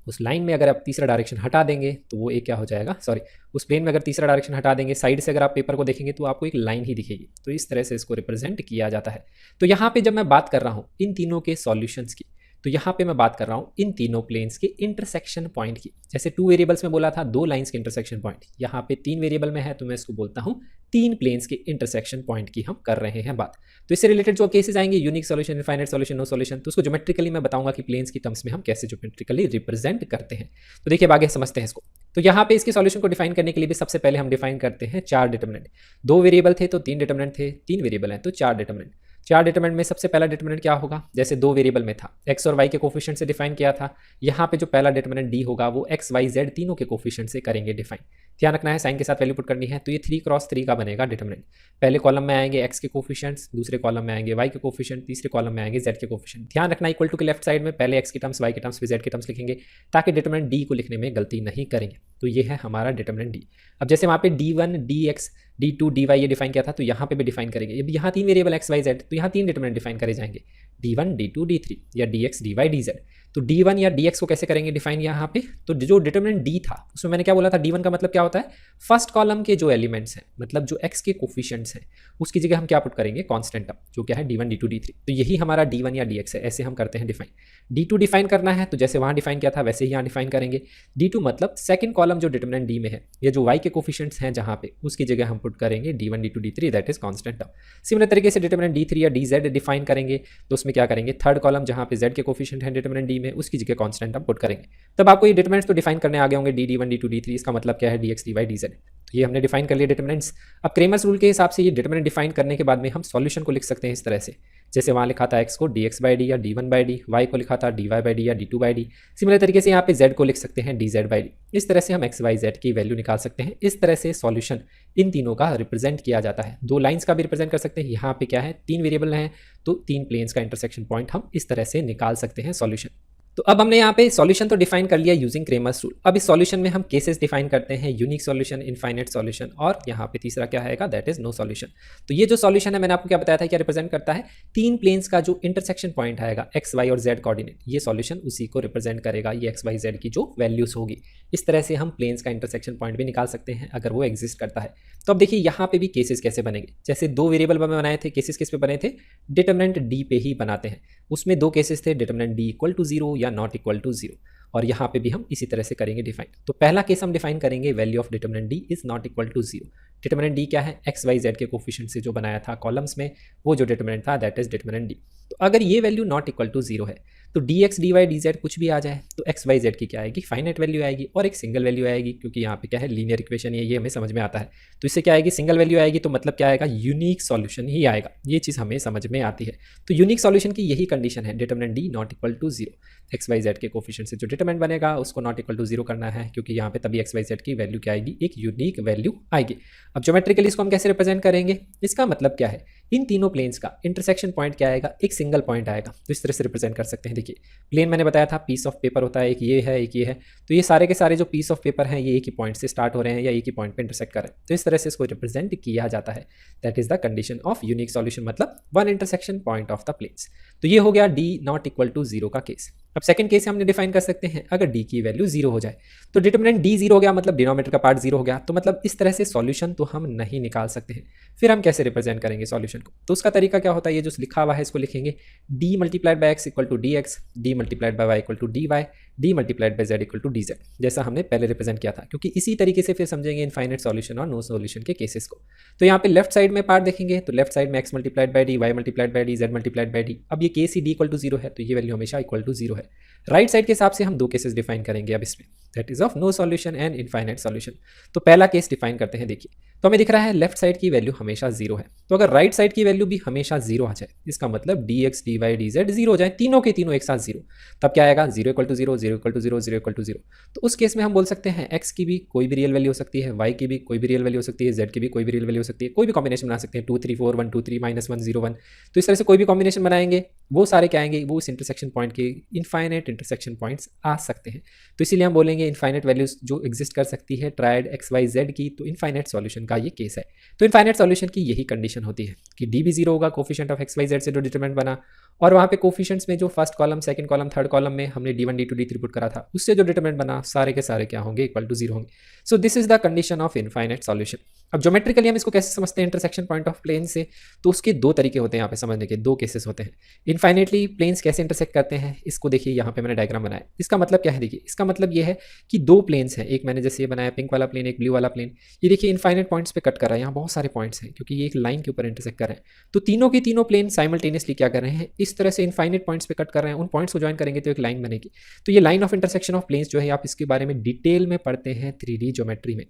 उस लाइन में अगर आप तीसरा डायरेक्शन हटा देंगे तो वो एक क्या हो जाएगा, सॉरी उस प्लेन में अगर तीसरा डायरेक्शन हटा देंगे, साइड से अगर आप पेपर को देखेंगे तो आपको एक लाइन ही दिखेगी। तो इस तरह से इसको रिप्रेजेंट किया जाता है। तो यहाँ पे जब मैं बात कर रहा हूँ इन तीनों के सॉल्यूशंस की, तो यहाँ पे मैं बात कर रहा हूँ इन तीनों प्लेन्स के इंटरसेक्शन पॉइंट की। जैसे 2 वेरिएबल्स में बोला था 2 लाइंस के इंटरसेक्शन पॉइंट, यहाँ पे 3 वेरिएबल में है तो मैं इसको बोलता हूँ 3 प्लेन्स के इंटरसेक्शन पॉइंट की हम कर रहे हैं बात। तो इससे रिलेटेड जो केसेस आएंगे, unique solution, infinite solution, no solution, तो उसको ज्योमेट्रिकली मैं बताऊंगा कि प्लेन्स की टर्म्स में हम कैसे ज्योमेट्रिकली रिप्रेजेंट करते हैं। तो देखिए आगे समझते हैं इसको। तो यहाँ पे इसके सॉल्यूशन को डिफाइन करने के लिए भी सबसे पहले हम डिफाइन करते हैं 4 डिटरमिनेंट। 2 वेरिएबल थे तो 3 डिटरमिनेंट थे, 3 वेरिएबल हैं तो 4 डिटरमिनेंट। 4 डिटरमिनेंट में सबसे पहला डिटरमिनेंट क्या होगा, जैसे 2 वेरिएबल में था x और y के कोफिशिएंट से डिफाइन किया था, यहाँ पे जो पहला डिटरमिनेंट d होगा वो x y z तीनों के कोफिशिएंट से करेंगे डिफाइन। ध्यान रखना है साइन के साथ वैल्यू पुट करनी है, तो ये 3 क्रॉस 3 का बनेगा डिटरमिनेंट। पहले कॉलम में आएंगे x के कोफिशिएंट्स, दूसरे कॉलम में आएंगे y के कोफिशिएंट, तीसरे कॉलम में आएंगे z के कोफिशिएंट। ध्यान रखना इक्वल टू के लेफ्ट साइड में पहले x की टर्म्स, y की टर्म्स, फिर z की टर्म्स लिखेंगे ताकि डिटरमिनेंट d को लिखने में गलती नहीं करेंगे। तो ये है हमारा डिटरमिनेंट d। अब जैसे वहाँ पे d1 dx d2 dy ये डिफाइन किया था, तो यहाँ पे भी डिफाइन करेंगे। अब यहाँ 3 वेरिएबल x y z, तो यहाँ 3 डिटरमिनेंट डिफाइन करे जाएंगे, d1 d2 d3 या dx dy dz। तो d1 या dx को कैसे करेंगे डिफाइन यहाँ पे, तो जो डिटरमिनेंट d था उसमें मैंने क्या बोला था, d1 का मतलब क्या होता है, फर्स्ट कॉलम के जो एलिमेंट्स हैं, मतलब जो x के कोफिशिएंट्स हैं उसकी जगह हम क्या पुट करेंगे, कांस्टेंट टर्म, जो क्या है d1 d2 d3। तो यही हमारा d1 या dx है, ऐसे हम करते हैं डिफाइन। d2 डिफाइन करना है तो जैसे वहाँ डिफाइन किया था वैसे ही यहाँ डिफाइन करेंगे। d2 मतलब सेकंड कॉलम जो डिटरमिनेंट d में है, या जो y के कोफिशिएंट्स हैं जहाँ पे, उसकी जगह हम पुट करेंगे d1 d2 d3, that is constant term. Similar तरीके से डिटरमिनेंट d3 या dz डिफाइन करेंगे तो उसमें क्या करेंगे, थर्ड कॉलम जहाँ पे z के कोफिशिएंट हैं डिटरमिनेंट d में, उसकी जगह कांस्टेंट टर्म पुट करेंगे। तब आपको ये डिटरमिनेंट्स तो डिफाइन करने आ गए होंगे, d1 d2 d3, इसका मतलब क्या है dx dy dz। तो ये हमने डिफाइन कर लिया डिटरमिनेंट्स। अब क्रेमर्स रूल के हिसाब से ये डिटरमिनेंट डिफाइन करने के बाद में हम सॉल्यूशन को लिख सकते हैं इस तरह से, जैसे वहाँ लिखा था x को dx by d या d1 by d, y को लिखा था dy by d या d2 by d। सिमिलर तरीके से यहाँ पे z को लिख सकते हैं dz by d। इस तरह से हम x y z की वैल्यू निकाल सकते हैं। इस तरह से सॉल्यूशन इन तीनों का रिप्रेजेंट किया जाता है। 2 लाइंस का भी रिप्रेजेंट कर सकते हैं। यहाँ पे क्या है, 3 वेरिएबल हैं तो 3 प्लेन्स का इंटरसेक्शन पॉइंट हम इस तरह से निकाल सकते हैं सॉल्यूशन। तो अब हमने यहाँ पे सॉल्यूशन तो डिफाइन कर लिया यूजिंग क्रेमर्स रूल। अब इस सॉल्यूशन में हम केसेस डिफाइन करते हैं, यूनिक सॉल्यूशन, इनफाइनाइट सॉल्यूशन, और यहाँ पे तीसरा क्या आएगा, दैट इज नो सॉल्यूशन। तो ये जो सॉल्यूशन है मैंने आपको क्या बताया था, क्या रिप्रेजेंट करता है, 3 प्लेन्स का जो इंटरसेक्शन पॉइंट आएगा x y और z कोऑर्डिनेट, ये सॉल्यूशन उसी को रिप्रेजेंट करेगा, ये x y z की जो वैल्यूज होगी। इस तरह से हम प्लेन्स का इंटरसेक्शन पॉइंट भी निकाल सकते हैं अगर वो एग्जिस्ट करता है। तो अब देखिए यहाँ पे भी केसेस कैसे बनेंगे, जैसे 2 वेरिएबल में बनाए थे, केसेस किस पे बने थे, डिटरमिनेंट d पे ही बनाते हैं। उसमें 2 केसेस थे, डिटरमिनेंट d इक्वल टू 0 या नॉट इक्वल टू 0, और यहाँ पे भी हम इसी तरह से करेंगे डिफाइन। तो पहला केस हम डिफाइन करेंगे, value of determinant d is not equal to 0। Determinant d क्या है, x y z के कोफिशिएंट से जो बनाया था कॉलम्स में, वो जो डिटरमिनेंट था दैट इज डिटरमिनेंट d। तो अगर ये वैल्यू नॉट इक्वल टू 0 है तो dx dy dz कुछ भी आ जाए तो x y z की क्या आएगी, फाइनाइट वैल्यू आएगी और एक सिंगल वैल्यू आएगी, क्योंकि यहाँ पे क्या है, लीनियर इक्वेशन है, ये हमें समझ में आता है। तो इससे क्या आएगी, सिंगल वैल्यू आएगी, तो मतलब क्या आएगा, यूनिक सॉल्यूशन ही आएगा। ये चीज़ हमें समझ में आती है। तो यूनिक सॉल्यूशन की यही कंडीशन है, determinant d not equal to 0। X Y Z के कोफिशिएंट से जो डिटरमिनेंट बनेगा उसको नॉट इक्वल टू 0 करना है, क्योंकि यहाँ पे तभी एक्स वाई जेड की वैल्यू क्या आएगी, एक यूनिक वैल्यू आएगी। अब ज्योमेट्रिकली इसको हम कैसे रिप्रेजेंट करेंगे, इसका मतलब क्या है, इन तीनों प्लेन्स का इंटरसेक्शन पॉइंट क्या आएगा, एक सिंगल पॉइंट आएगा। तो इस तरह से रिप्रेजेंट कर सकते हैं। देखिए प्लेन मैंने बताया था पीस ऑफ पेपर होता है, एक ये है एक ये है, तो ये सारे के सारे जो पीस ऑफ पेपर हैं ये एक ही पॉइंट से स्टार्ट हो रहे हैं या एक ही पॉइंट पे इंटरसेक्ट कर रहे हैं। तो इस तरह से इसको रिप्रेजेंट किया जाता है। That is the condition of unique solution, मतलब one intersection point of the planes. तो ये हो गया डी नॉट इक्वल टू 0 का केस। अब सेकंड केस हमने डिफाइन कर सकते हैं, अगर डी की वैल्यू 0 हो जाए तो डिटरमिनेंट डी 0 हो गया, मतलब डिनोमिनेटर का पार्ट 0 हो गया, तो मतलब इस तरह से सॉल्यूशन तो हम नहीं निकाल सकते हैं। फिर हम कैसे रिप्रेजेंट करेंगे सॉल्यूशन को, तो उसका तरीका क्या होता है, ये जो लिखा हुआ है इसको लिखेंगे D multiplied by X equal to D X, D multiplied by Y equal to D Y, D multiplied by Z equal to D Z, जैसा हमने पहले रिप्रेजेंट किया था। क्योंकि इसी तरीके से फिर समझेंगे इनफाइनाइट सॉल्यूशन और नो सॉल्यूशन के केसेस को। तो यहाँ पे लेफ्ट साइड में पार्ट देखेंगे तो लेफ्ट साइड में X multiplied by D, Y multiplied by D, Z multiplied by D. अब ये केस ही डी इक्वल टू 0 है तो ये वैल्यू हमेशा इक्वल टू 0 है। राइट साइड के हिसाब से हम दो केसेस डिफाइन करेंगे अब इसमें, that is of no solution and infinite solution. तो पहला केस डिफाइन करते हैं। देखिए तो हमें दिख रहा है लेफ्ट साइड की वैल्यू हमेशा 0 है, तो अगर राइट साइड की वैल्यू भी हमेशा 0 आ जाए, इसका मतलब D X D Y D Z 0 हो जाए, तीनों के तीनों एक साथ 0, तब क्या आएगा, 0 equal to 0, 0 equal to 0, 0 equal to 0। तो उस केस में हम बोल सकते हैं x की भी कोई भी रियल वैल्यू हो सकती है, y की भी कोई भी रियल वैल्यू हो सकती है, z की भी कोई भी रियल वैल्यू हो सकती है, कोई भी कॉम्बिनेशन बना सकते हैं, 2 3 4 1 2 3 -1 0 1। तो इस तरह से कोई भी कॉम्बिनेशन बनाएंगे, वो सारे क्या आएंगे, वो इस इंटरसेक्शन पॉइंट के इनफाइनाइट इंटरसेक्शन पॉइंट्स आ सकते हैं। तो इसीलिए हम बोलेंगे इनफाइनाइट वैल्यूज जो एग्जिस्ट कर सकती है ट्रायड एक्स वाई जेड की, तो इनफाइनाइट सॉल्यूशन का ये केस है। तो इनफाइनाइट सॉल्यूशन की यही कंडीशन होती है। कि डी भी जीरो होगा coefficient of X Y Z से जो डिटरमिनेंट बना, और वहाँ पे कोफिशिएंट्स में जो first column, second column, third column में हमने D1 D2 D3 पुट करा था, उससे जो डिटरमिनेंट बना सारे के सारे क्या होंगे, इक्वल टू जीरो होंगे। So this is the condition of infinite solution. अब ज्योमेट्रिकली हम इसको कैसे समझते हैं इंटरसेक्शन पॉइंट ऑफ प्लेन से, तो उसके दो तरीके होते हैं यहाँ पे समझने के, दो केसेस होते हैं। इनफाइनाइटली प्लेन्स कैसे इंटरसेक्ट करते हैं, इसको देखिए यहाँ पे मैंने डायग्राम बनाया। इसका मतलब क्या है, देखिए इसका मतलब ये है कि दो प्लेन्स हैं, एक मैंने जैसे ये बनाया पिंक वाला प्लेन, एक ब्लू वाला प्लेन, ये देखिए इनफाइनाइट पॉइंट्स पे कट कर रहा है, यहाँ बहुत सारे पॉइंट्स हैं क्योंकि ये एक लाइन के ऊपर इंटरसेक्ट कर रहे हैं। तो तीनों की तीनों प्लेन साइमल्टेनियसली क्या कर रहे हैं, इस तरह से इनफाइनाइट पॉइंट्स पे कट कर रहे हैं, उन पॉइंट्स को ज्वाइन करेंगे तो एक लाइन बनेगी। तो ये line of intersection of planes जो है आप इसके बारे में डिटेल में पढ़ते हैं 3D ज्योमेट्री में।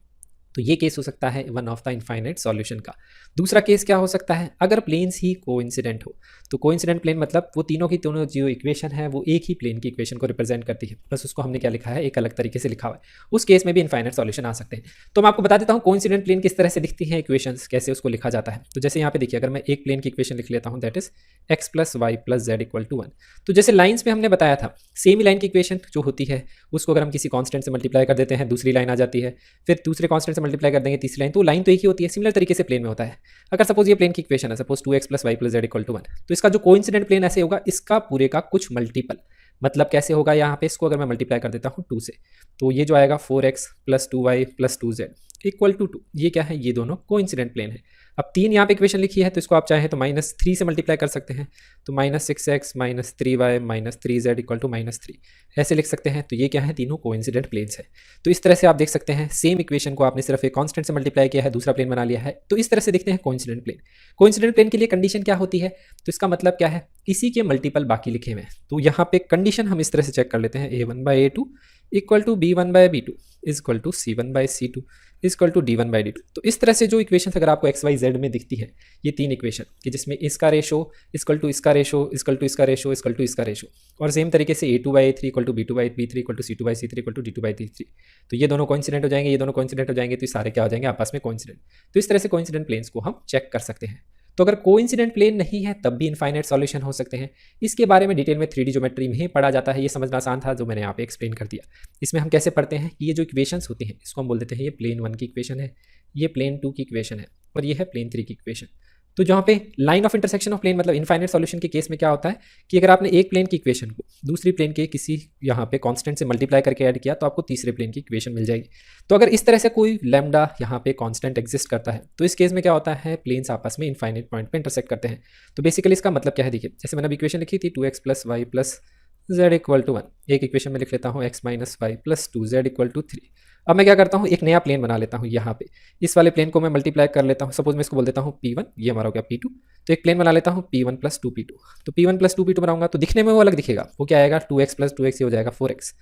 तो ये केस हो सकता है one of the infinite solution का। दूसरा केस क्या हो सकता है, अगर प्लेन्स ही कोइंसिडेंट हो। तो कोइंसिडेंट प्लेन मतलब वो तीनों की तीनों जो इक्वेशन है वो एक ही प्लेन की इक्वेशन को रिप्रेजेंट करती है, बस उसको हमने क्या लिखा है, एक अलग तरीके से लिखा हुआ है। उस केस में भी इनफाइनाइट सॉल्यूशन आ सकते हैं। तो मैं आपको बता देता हूँ कोइंसिडेंट प्लेन किस तरह से दिखती है, इक्वेशंस कैसे उसको लिखा जाता है। तो जैसे यहाँ पे देखिए, अगर मैं एक प्लेन की इक्वेशन लिख लेता हूँ, that is x plus Y plus Z equal to 1। तो जैसे लाइन्स में हमने बताया था, सेम ही लाइन की इक्वेशन जो होती है उसको अगर हम किसी कांस्टेंट से मल्टीप्लाई कर देते हैं, दूसरी लाइन आ जाती है, फिर दूसरे कांस्टेंट से मल्टीप्लाई कर देंगे तीसरी लाइन, तो लाइन तो एक ही होती है। सिमिलर तरीके से प्लेन में होता है। अगर सपोज ये प्लेन की इक्वेशन है, suppose 2x plus Y plus Z equal to 1, तो इसका जो कोइंसिडेंट प्लेन ऐसे होगा, इसका पूरे का कुछ मल्टीपल। मतलब कैसे होगा, यहाँ पे इसको अगर मैं मल्टीप्लाई कर देता हूँ 2 से, तो ये जो आएगा 4x plus 2y plus 2z equal to 2। ये क्या है, ये दोनों कोइंसिडेंट प्लेन है। अब 3 यहाँ पे इक्वेशन लिखी है, तो इसको आप चाहें तो -3 से मल्टीप्लाई कर सकते हैं, तो -6x -3y -3z equal to -3 ऐसे लिख सकते हैं। तो ये क्या है, तीनों कोइंसिडेंट प्लेन्स है। तो इस तरह से आप देख सकते हैं सेम इक्वेशन को आपने सिर्फ एक कांस्टेंट से मल्टीप्लाई किया है, दूसरा प्लेन बना लिया है, तो इस तरह से दिखते हैं कोइंसिडेंट प्लेन। कोइंसिडेंट प्लेन के लिए कंडीशन क्या होती है, तो इसका मतलब क्या है, इसी के मल्टीपल बाकी लिखे हुए हैं। तो यहाँ पे कंडीशन हम इस तरह से चेक कर लेते हैं, a1/a2 equal to b1/b2 equal to c1/c2 equal to d1/d2। तो इस तरह से जो इक्वेशन अगर आपको एक्स वाई जेड में दिखती है, ये तीन इक्वेशन कि जिसमें इसका रेशो इक्वल टू इसका रेशो इक्वल टू इसका रेशो इक्वल टू इसका रेशो, और सेम तरीके से a2/a3 equal to b2/b3 equal to c2/c3 equal to d2/d3। तो ये दोनों कोइंसिडेंट हो जाएंगे, ये दोनों कोइंसिडेंट हो जाएंगे, तो ये सारे क्या हो जाएंगे, आपस में कोइंसिडेंट। तो इस तरह से कोइंसिडेंट प्लेन्स को हम चेक कर सकते हैं। तो अगर कोइंसिडेंट प्लेन नहीं है तब भी इनफाइनाइट सॉल्यूशन हो सकते हैं। इसके बारे में डिटेल में 3D ज्योमेट्री में ही पढ़ा जाता है, ये समझना आसान था जो मैंने यहाँ पे एक्सप्लेन कर दिया। इसमें हम कैसे पढ़ते हैं, ये जो इक्वेशंस होती हैं इसको हम बोल देते हैं ये प्लेन 1 की इक्वेशन है, ये प्लेन 2 की इक्वेशन है, और ये है प्लेन 3 की इक्वेशन। तो जहाँ पे line of intersection of plane मतलब इनफाइनाइट सॉल्यूशन के केस में क्या होता है कि अगर आपने एक प्लेन की इक्वेशन को दूसरी प्लेन के किसी यहाँ पे कांस्टेंट से मल्टीप्लाई करके ऐड किया, तो आपको तीसरे प्लेन की इक्वेशन मिल जाएगी। तो अगर इस तरह से कोई लैम्डा यहाँ पे कांस्टेंट एग्जिस्ट करता है, तो इस केस में क्या होता है, प्लेन्स आपस में इनफाइनाइट पॉइंट पे इंटरसेक्ट करते हैं। तो बेसिकली इसका मतलब क्या है, देखिए जैसे मैंने अभी इक्वेशन लिखी थी 2x plus Y plus Z equal to 1, एक इक्वेशन में लिख लेता हूँ x minus Y plus 2z equal to 3। अब मैं क्या करता हूँ, एक नया प्लेन बना लेता हूँ यहाँ पे, इस वाले प्लेन को मैं मल्टीप्लाई कर लेता हूँ, सपोज मैं इसको बोल देता हूँ P1, ये हमारा हो गया P2। तो एक प्लेन बना लेता हूँ P1 प्लस 2P2। तो P1 प्लस 2P2 बनाऊंगा तो दिखने में वो अलग दिखेगा, वो क्या आएगा 2x प्लस 2x ये हो जाएगा 4x,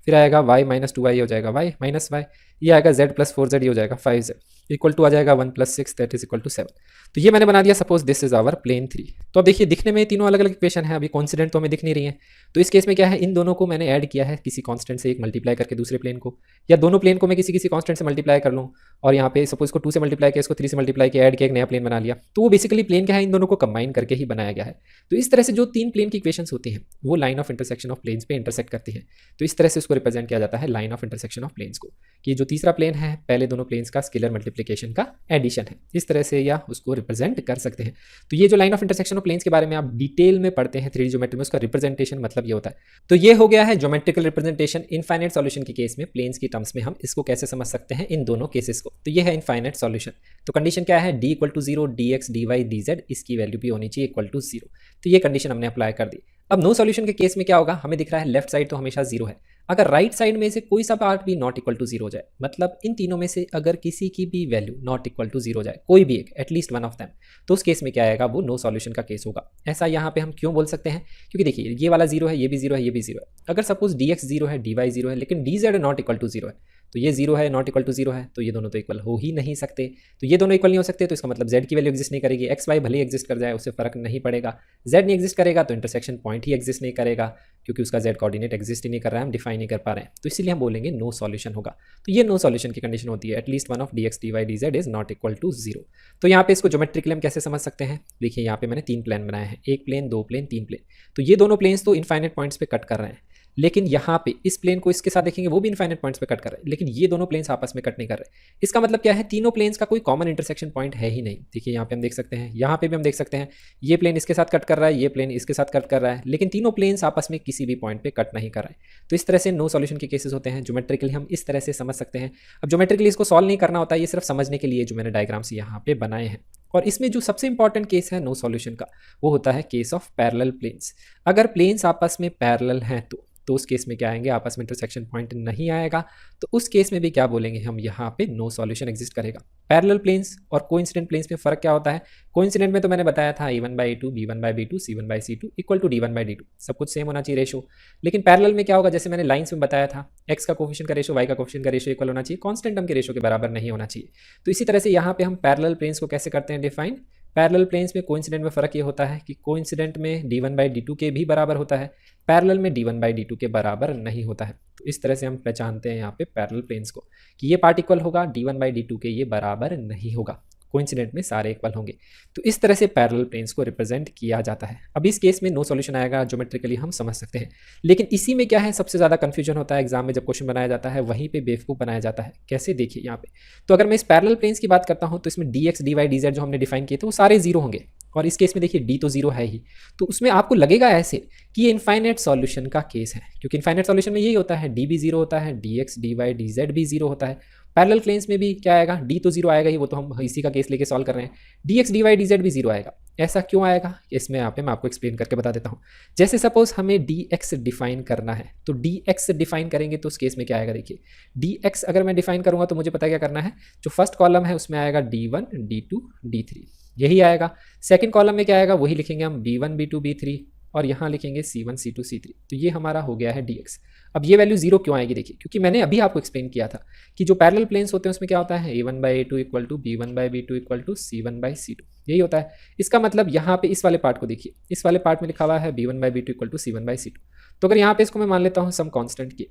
फिर आएगा y माइनस 2y ये हो जाएगा y माइनस y, ये आएगा z प्लस 4z ये हो जाएगा 5z इक्वल टू आ जाएगा 1 plus 6 that is equal to 7। तो ये मैंने बना दिया, suppose this is our plane 3। तो अब देखिए दिखने में तीनों अलग अलग इक्वेशन है, अभी कॉन्सिडेंट तो हमें दिख नहीं रही है। तो इस केस में क्या है, इन दोनों को मैंने ऐड किया है किसी कांस्टेंट से एक मल्टीप्लाई करके दूसरे प्लेन को, या दोनों प्लेन को मैं किसी कांस्टेंट से मल्टीप्लाई कर लूँ, और यहाँ पे सपोज को 2 से मल्टीप्लाई किया, इसको 3 से मल्टीप्लाई किया, ऐड किया, एक नया प्लेन बना लिया। तो वो बेसिकली प्लेन क्या है, इन दोनों को कंबाइन करके ही बनाया गया है। तो इस तरह से जो तीन प्लेन की इक्वेशंस होती हैं वो line of intersection of planes पे इंटरसेक्ट करती हैं। तो इस तरह से उसको रिप्रेजेंट किया जाता है line of intersection of planes को, कि जो तीसरा प्लेन है पहले दोनों प्लेन्स का स्केलर मल्टीप्लिकेशन का एडिशन है, इस तरह से या उसको रिप्रेजेंट कर सकते हैं। तो ये जो line of intersection of planes के बारे में आप डिटेल में पढ़ते हैं 3D ज्योमेट्री में, उसका रिप्रेजेंटेशन मतलब ये होता है। तो ये हो गया है ज्योमेट्रिकल रिप्रेजेंटेशन इनफाइनाइट सॉल्यूशन के केस में, प्लेन्स की टर्म्स में हम इसको कैसे समझ सकते हैं इन दोनों केसेस को। तो ये है इनफाइनाइट सॉल्यूशन। तो कंडीशन क्या है, d equal to 0, dx dy dz इसकी वैल्यू भी होनी चाहिए इक्वल टू 0। तो ये कंडीशन हमने अप्लाई कर दी। अब नो सॉल्यूशन के केस में क्या होगा, हमें दिख रहा है लेफ्ट साइड तो हमेशा 0 है, अगर राइट साइड में से कोई सा पार्ट भी नॉट इक्वल टू 0 हो जाए, मतलब इन तीनों में से अगर किसी की भी वैल्यू नॉट इक्वल टू 0 हो जाए, कोई भी एक एटलीस्ट वन ऑफ देम, तो उस केस में क्या आएगा, वो नो सॉल्यूशन का केस होगा। ऐसा यहाँ पे हम क्यों बोल सकते हैं, क्योंकि देखिए ये वाला 0 है, ये भी 0 है, ये भी 0 है। अगर सपोज dx 0 है, dy 0 है, लेकिन dz नॉट इक्वल टू 0 है, तो ये 0 है नॉट इक्वल टू 0 है, तो ये दोनों तो इक्वल हो ही नहीं सकते। तो ये दोनों इक्वल नहीं हो सकते, तो इसका मतलब z की वैल्यू एग्जिस्ट नहीं करेगी, x y भले ही एग्जिस्ट कर जाए उससे फर्क नहीं पड़ेगा। z नहीं एग्जिस्ट करेगा तो इंटरसेक्शन पॉइंट ही एग्जिस्ट नहीं करेगा, क्योंकि उसका z कोऑर्डिनेट एग्जिस्ट ही नहीं कर रहा है, हम डिफाइन नहीं कर पा रहे हैं, तो इसीलिए हम बोलेंगे नो सॉल्यूशन होगा। तो ये नो सॉल्यूशन की कंडीशन होती है, at least one of dx dy dz is not equal to 0। तो यहाँ पे इसको ज्योमेट्रिकली हम कैसे समझ सकते हैं, देखिए यहाँ पे मैंने 3 प्लेन बनाए हैं, एक प्लेन, 2 प्लेन, 3 प्लेन। तो ये दोनों प्लेन्स तो इनफाइनाइट पॉइंट्स पे कट कर रहे हैं, लेकिन यहाँ पे इस प्लेन को इसके साथ देखेंगे वो भी इनफाइनाइट पॉइंट्स पे कट कर रहे हैं, लेकिन ये दोनों प्लेन्स आपस में कट नहीं कर रहे। इसका मतलब क्या है, तीनों प्लेन्स का कोई कॉमन इंटरसेक्शन पॉइंट है ही नहीं। देखिए यहाँ पे हम देख सकते हैं, यहाँ पे भी हम देख सकते हैं, ये प्लेन इसके साथ कट कर रहा है, ये प्लेन इसके साथ कट कर रहा है, लेकिन तीनों प्लेन्स आपस में किसी भी पॉइंट पे कट नहीं कर रहे हैं। तो इस तरह से नो सॉल्यूशन के केसेस होते हैं। ज्योमेट्रिकली हम इस तरह से समझ सकते हैं। अब ज्योमेट्रिकली इसको सॉल्व नहीं करना होता है, ये सिर्फ समझने के लिए जो मैंने डायग्राम्स यहाँ पे बनाए हैं। और इसमें जो सबसे इंपॉर्टेंट केस है नो सॉल्यूशन का, वो होता है केस ऑफ पैरेलल प्लेन्स। अगर प्लेन्स आपस में पैरेलल हैं तो उस केस में क्या आएंगे, आपस में इंटरसेक्शन पॉइंट नहीं आएगा, तो उस केस में भी क्या बोलेंगे हम, यहाँ पे नो सॉल्यूशन एग्जिस्ट करेगा। पैरेलल प्लेन्स और कोइंसिडेंट प्लेन्स में फर्क क्या होता है, कोइंसिडेंट में तो मैंने बताया था a1/a2 b1/b2 c1/c2 equal to d1/d2, सब कुछ सेम होना चाहिए रेशो। लेकिन पैरेलल में क्या होगा, जैसे मैंने लाइन्स में बताया था, x का कोफिशिएंट का रेशो y का कोफिशिएंट का रेशो इक्वल होना चाहिए, कांस्टेंट टर्म के रेशो के बराबर नहीं होना चाहिए। तो इसी तरह से यहाँ पे हम पैरेलल प्लेन्स को कैसे करते हैं डिफाइन, पैरेलल प्लेन्स में कोइंसिडेंट में फ़र्क ये होता है कि कोइंसिडेंट में d1/d2 के भी बराबर होता है, पैरेलल में d1/d2 के बराबर नहीं होता है। तो इस तरह से हम पहचानते हैं यहाँ पे पैरेलल प्लेन्स को कि ये पार्ट इक्वल होगा, d1/d2 के ये बराबर नहीं होगा, कोइंसिडेंट में सारे इक्वल होंगे। तो इस तरह से पैरेलल प्लेन्स को रिप्रेजेंट किया जाता है। अब इस केस में नो सॉल्यूशन आएगा, ज्योमेट्रिकली हम समझ सकते हैं। लेकिन इसी में क्या है, सबसे ज़्यादा कंफ्यूजन होता है एग्जाम में जब क्वेश्चन बनाया जाता है, वहीं पे बेवकूफ़ बनाया जाता है। कैसे, देखिए यहाँ पे, तो अगर मैं इस पैरेलल प्लेन्स की बात करता हूँ तो इसमें dx dy dz जो हमने डिफाइन किए थे वो सारे जीरो होंगे, और इस केस में देखिए d तो जीरो है ही। तो उसमें आपको लगेगा ऐसे कि ये इनफाइनाइट सॉल्यूशन का केस है, क्योंकि इनफाइनाइट सॉल्यूशन में यही होता है, d भी जीरो होता है, dx dy dz भी जीरो होता है। पैरेलल प्लेन्स में भी क्या आएगा, d तो जीरो आएगा ही, वो तो हम इसी का केस लेके सॉल्व कर रहे हैं, dx dy dz भी जीरो आएगा। ऐसा क्यों आएगा, इसमें यहाँ पे मैं आपको एक्सप्लेन करके बता देता हूँ। जैसे सपोज हमें dx डिफाइन करना है, तो dx डिफाइन करेंगे तो उस केस में क्या आएगा, देखिए dx अगर मैं डिफाइन करूँगा तो मुझे पता क्या करना है, जो फर्स्ट कॉलम है उसमें आएगा d1 d2 d3, यही आएगा। सेकेंड कॉलम में क्या आएगा, वही लिखेंगे हम b1 b2 b3, और यहाँ लिखेंगे c1 c2 c3। तो ये हमारा हो गया है dx। अब ये वैल्यू जीरो क्यों आएगी, देखिए क्योंकि मैंने अभी आपको एक्सप्लेन किया था कि जो पैरेलल प्लेन्स होते हैं उसमें क्या होता है, a1/a2 equal to b1/b2 equal to c1/c2, यही होता है। इसका मतलब यहाँ पे इस वाले पार्ट को देखिए, इस वाले पार्ट में लिखा हुआ है b1/b2 इक्वल टू c1/c2। तो अगर यहाँ पे इसको मैं मान लेता हूँ सम कांस्टेंट की,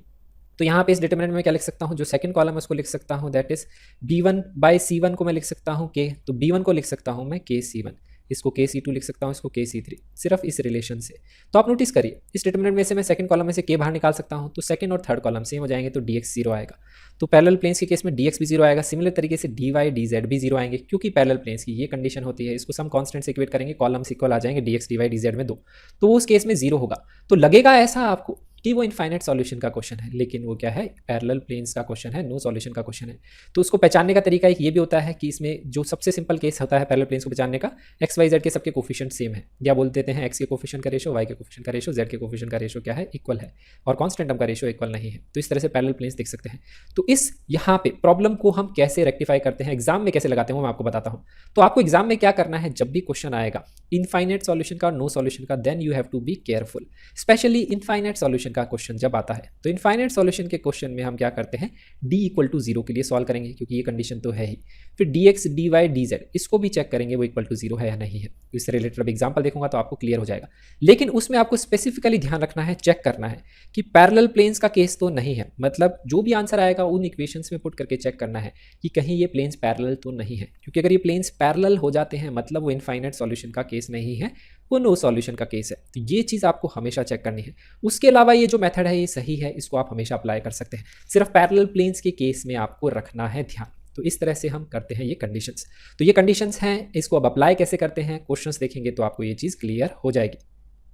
तो यहाँ पे इस डिटरमिनेंट में क्या लिख सकता हूँ, जो सेकंड कॉलम है उसको लिख सकता हूँ दैट इज b1/c1 को मैं लिख सकता हूँ k, तो b1 को लिख सकता हूँ मैं kc1, इसको kc2 लिख सकता हूँ, इसको kc3, सिर्फ इस रिलेशन से। तो आप नोटिस करिए, इस डिटरमिनेंट में से मैं सेकंड कॉलम में से k बाहर निकाल सकता हूँ, तो सेकंड और थर्ड कॉलम सेम हो जाएंगे, तो dx जीरो आएगा। तो पैरेलल प्लेन्स के केस में dx भी जीरो आएगा, सिमिलर तरीके से dy dz भी जीरो आएंगे, क्योंकि पैरेलल प्लेन्स की ये कंडीशन होती है। इसको सम कांस्टेंट से इक्वेट करेंगे, कॉलम्स इक्वल आ जाएंगे dx dy dz में दो, तो उस केस में जीरो होगा। तो लगेगा ऐसा आपको कि वो इनफाइनाइट सॉल्यूशन का क्वेश्चन है, लेकिन वो क्या है, पैरेलल प्लेन्स का क्वेश्चन है, नो सॉल्यूशन का क्वेश्चन है। तो उसको पहचानने का तरीका एक ये भी होता है कि इसमें जो सबसे सिंपल केस होता है पैरेलल प्लेन्स को पहचानने का, एक्स वाई जेड के सबके कोफिशिएंट सेम है, या बोल देते हैं एक्स के कोफिशिएंट का रेशो, वाई के कोफिशिएंट का रेशो, जेड के कोफिशिएंट का रेशो क्या है, इक्वल है, और कांस्टेंट टर्म का रेशो इक्वल नहीं है। तो इस तरह से पैरेलल प्लेन्स देख सकते हैं। तो इस यहाँ पे प्रॉब्लम को हम कैसे रेक्टिफाई करते हैं, एग्जाम में कैसे लगाते हैं, वो मैं आपको बताता हूँ। तो आपको एग्जाम में क्या करना है, जब भी क्वेश्चन आएगा इनफाइनाइट सॉल्यूशन का, नो सॉल्यूशन का, then you have to be careful. Specially infinite solution का क्वेश्चन जब आता है, तो इनफाइनाइट सॉल्यूशन के क्वेश्चन में हम क्या करते हैं, d इक्वल टू जीरो के लिए सॉल्व करेंगे, क्योंकि ये कंडीशन तो है ही। फिर dx dy dz इसको भी चेक करेंगे वो इक्वल टू जीरो है या नहीं है। इससे रिलेटेड अब एग्जाम्पल देखूंगा तो आपको क्लियर हो जाएगा। लेकिन उसमें आपको स्पेसिफिकली ध्यान रखना है, चेक करना है कि पैरेलल प्लेन्स का केस तो नहीं है, मतलब जो भी आंसर आएगा उन इक्वेशंस में पुट करके चेक करना है कि कहीं ये प्लेन्स पैरेलल तो नहीं है, क्योंकि अगर ये प्लेन्स पैरेलल हो जाते हैं मतलब वो इनफाइनाइट सॉल्यूशन का केस नहीं है, वो नो सॉल्यूशन का केस है। तो ये चीज़ आपको हमेशा चेक करनी है। उसके अलावा ये जो मेथड है ये सही है, इसको आप हमेशा अप्लाई कर सकते हैं, सिर्फ पैरेलल प्लेन्स के केस में आपको रखना है ध्यान। तो इस तरह से हम करते हैं ये कंडीशंस। तो ये कंडीशंस हैं, इसको अब अप्लाई कैसे करते हैं, क्वेश्चंस देखेंगे तो आपको ये चीज़ क्लियर हो जाएगी।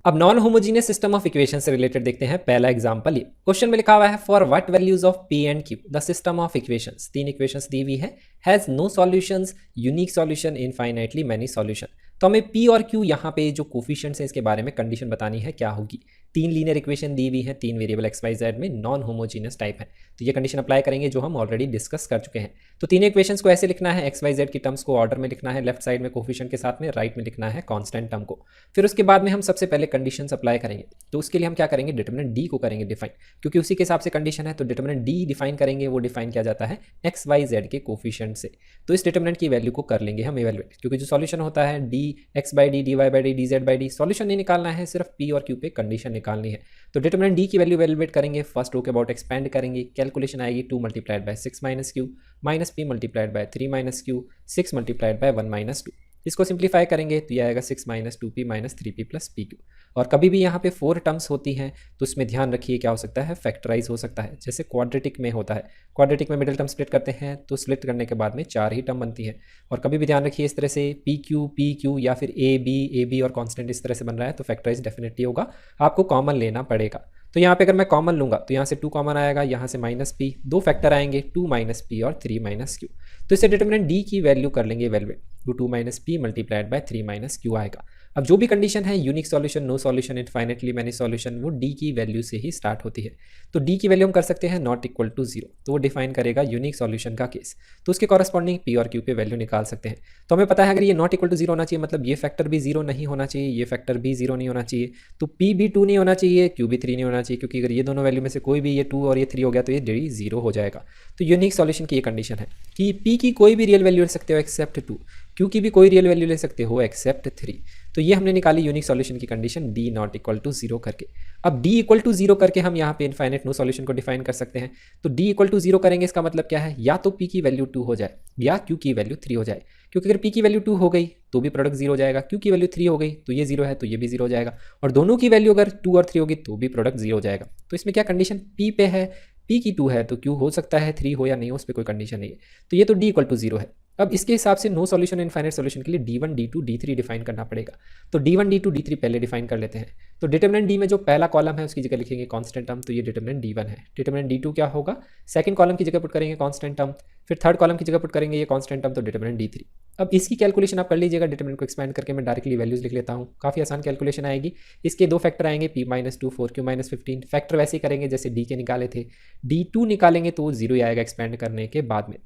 अब non homogeneous system of equation से रिलेटेड देखते हैं पहला एग्जांपल। ये क्वेश्चन में लिखा हुआ है for what values of p and q the system of equations, तीन इक्वेशंस दी हुई है, has no solutions, unique solution, infinitely many solution. तो हमें p और q यहाँ पे जो कोफिशिएंट्स हैं इसके बारे में कंडीशन बतानी है क्या होगी। तीन लीनियर इक्वेशन दी हुई है, तीन वेरिएबल x y z में, नॉन होमोजीनियस टाइप है। तो ये कंडीशन अप्लाई करेंगे जो हम ऑलरेडी डिस्कस कर चुके हैं। तो तीन इक्वेशंस को ऐसे लिखना है, x y z की टर्म्स को ऑर्डर में लिखना है, लेफ्ट साइड में कोफिशिएंट के साथ में, राइट में लिखना है कांस्टेंट टर्म को। फिर उसके बाद में हम सबसे पहले कंडीशंस अप्लाई करेंगे। तो उसके लिए हम क्या करेंगे, डिटरमिनेंट d को करेंगे डिफाइन, क्योंकि उसी के हिसाब से कंडीशन है। तो डिटरमिनेंट d डिफाइन करेंगे, वो डिफाइन किया जाता है x y z के कोफिशिएंट से। तो इस डिटरमिनेंट की वैल्यू को कर लेंगे हम इवैल्यूएट, क्योंकि जो सॉल्यूशन होता है dx/d dy/d dz/d, सॉल्यूशन नहीं निकालना है, सिर्फ p और q पे कंडीशन निकालनी है। तो डिटरमिनेंट d की वैल्यू इवैल्यूएट करेंगे, फर्स्ट रो के अबाउट एक्सपेंड करेंगे, कैलकुलेशन आएगी 2 multiplied by 6 minus q minus p multiplied by 3 minus q 6 multiplied by 1 minus 2। इसको सिंप्लीफाई करेंगे तो ये आएगा 6 minus 2p minus 3p plus pq। और कभी भी यहाँ पे 4 टर्म्स होती हैं तो उसमें ध्यान रखिए क्या हो सकता है, फैक्टराइज हो सकता है, जैसे क्वाड्रेटिक में होता है। क्वाड्रेटिक में मिडिल टर्म स्प्लिट करते हैं तो स्प्लिट करने के बाद में 4 ही टर्म बनती है। और कभी भी ध्यान रखिए इस तरह से पी क्यू या फिर ए बी और कॉन्स्टेंट इस तरह से बन रहा है तो फैक्टराइज डेफिनेटली होगा, आपको कॉमन लेना पड़ेगा। तो यहाँ पे अगर मैं कॉमन लूँगा तो यहाँ से 2 कॉमन आएगा, यहाँ से माइनस पी, 2 फैक्टर आएंगे 2 माइनस पी और 3 माइनस क्यू। तो इससे डिटरमिनेंट डी की वैल्यू कर लेंगे इवेलुएट, तो 2 minus P multiplied by 3 minus Q आएगा। अब जो भी कंडीशन है unique solution, no solution, infinitely many solution, वो डी की वैल्यू से ही स्टार्ट होती है। तो डी की वैल्यू हम कर सकते हैं नॉट इक्वल टू 0, तो वो डिफाइन करेगा यूनिक सॉल्यूशन का केस। तो उसके कॉरस्पॉन्डिंग पी और क्यू पे वैल्यू निकाल सकते हैं। तो हमें पता है अगर ये नॉट इक्वल टू 0 होना चाहिए मतलब ये फैक्टर भी 0 नहीं होना चाहिए, ये फैक्टर भी 0 नहीं होना चाहिए, तो पी भी 2 नहीं होना चाहिए, क्यू भी 3 नहीं होना चाहिए, क्योंकि अगर ये दोनों वैल्यू में से कोई भी ये 2 और ये 3 हो गया तो ये डी 0 हो जाएगा। तो यूनिक सॉल्यूशन की ये कंडीशन है कि पी की कोई भी रियल वैल्यू ले सकते हो एक्सेप्ट 2, क्यू की भी कोई रियल वैल्यू ले सकते हो एक्सेप्ट 3। तो ये हमने निकाली यूनिक सॉल्यूशन की condition D not equal to 0 करके। अब डी इक्वल टू 0 करके हम यहाँ पे इनफाइनेट नो सॉल्यूशन को डिफाइन कर सकते हैं। तो डी इक्वल टू 0 करेंगे इसका मतलब क्या है, या तो पी की वैल्यू 2 हो जाए या क्यू की वैल्यू 3 हो जाए, क्योंकि अगर पी की वैल्यू 2 हो गई तो भी प्रोडक्ट 0 हो जाएगा, क्यू की वैल्यू 3 हो गई तो ये 0 है तो ये भी 0 हो जाएगा, और दोनों की वैल्यू अगर 2 और 3 होगी तो भी प्रोडक्ट 0 हो जाएगा। तो इसमें क्या कंडीशन पी पे है, पी की 2 है तो क्यू हो सकता है 3 हो या नहीं हो, उस पर कोई कंडीशन नहीं है। तो ये तो डी इक्वल टू 0 है। अब इसके हिसाब से नो सॉल्यूशन इनफाइनाइट सॉल्यूशन के लिए D1 D2 D3 डिफाइन करना पड़ेगा। तो D1 D2 D3 पहले डिफाइन कर लेते हैं। तो डिटरमिनेंट डी में जो पहला कॉलम है उसकी जगह लिखेंगे कांस्टेंट टर्म, तो ये डिटरमिनेंट D1 है। डिटरमिनेंट D2 क्या होगा, सेकंड कॉलम की जगह पुट करेंगे कांस्टेंट टर्म, फिर थर्ड कॉलम की जगह पुट करेंगे ये कांस्टेंट टर्म, तो डिटरमिनेंट D3। अब इसकी कैलकुलेशन आप कर लीजिएगा, डिटरमिनेंट को एक्सपेंड करके मैं डायरेक्टली वैल्यूज लिख लेता हूँ, काफ़ी आसान कैलकुलेशन आएगी। इसके 2 फैक्टर आएंगे P minus 2 4 Q minus 15, factor वैसे ही करेंगे जैसे D के निकाले थे। D2 निकालेंगे तो 0 ही आएगा एक्सपेंड करने के बाद में,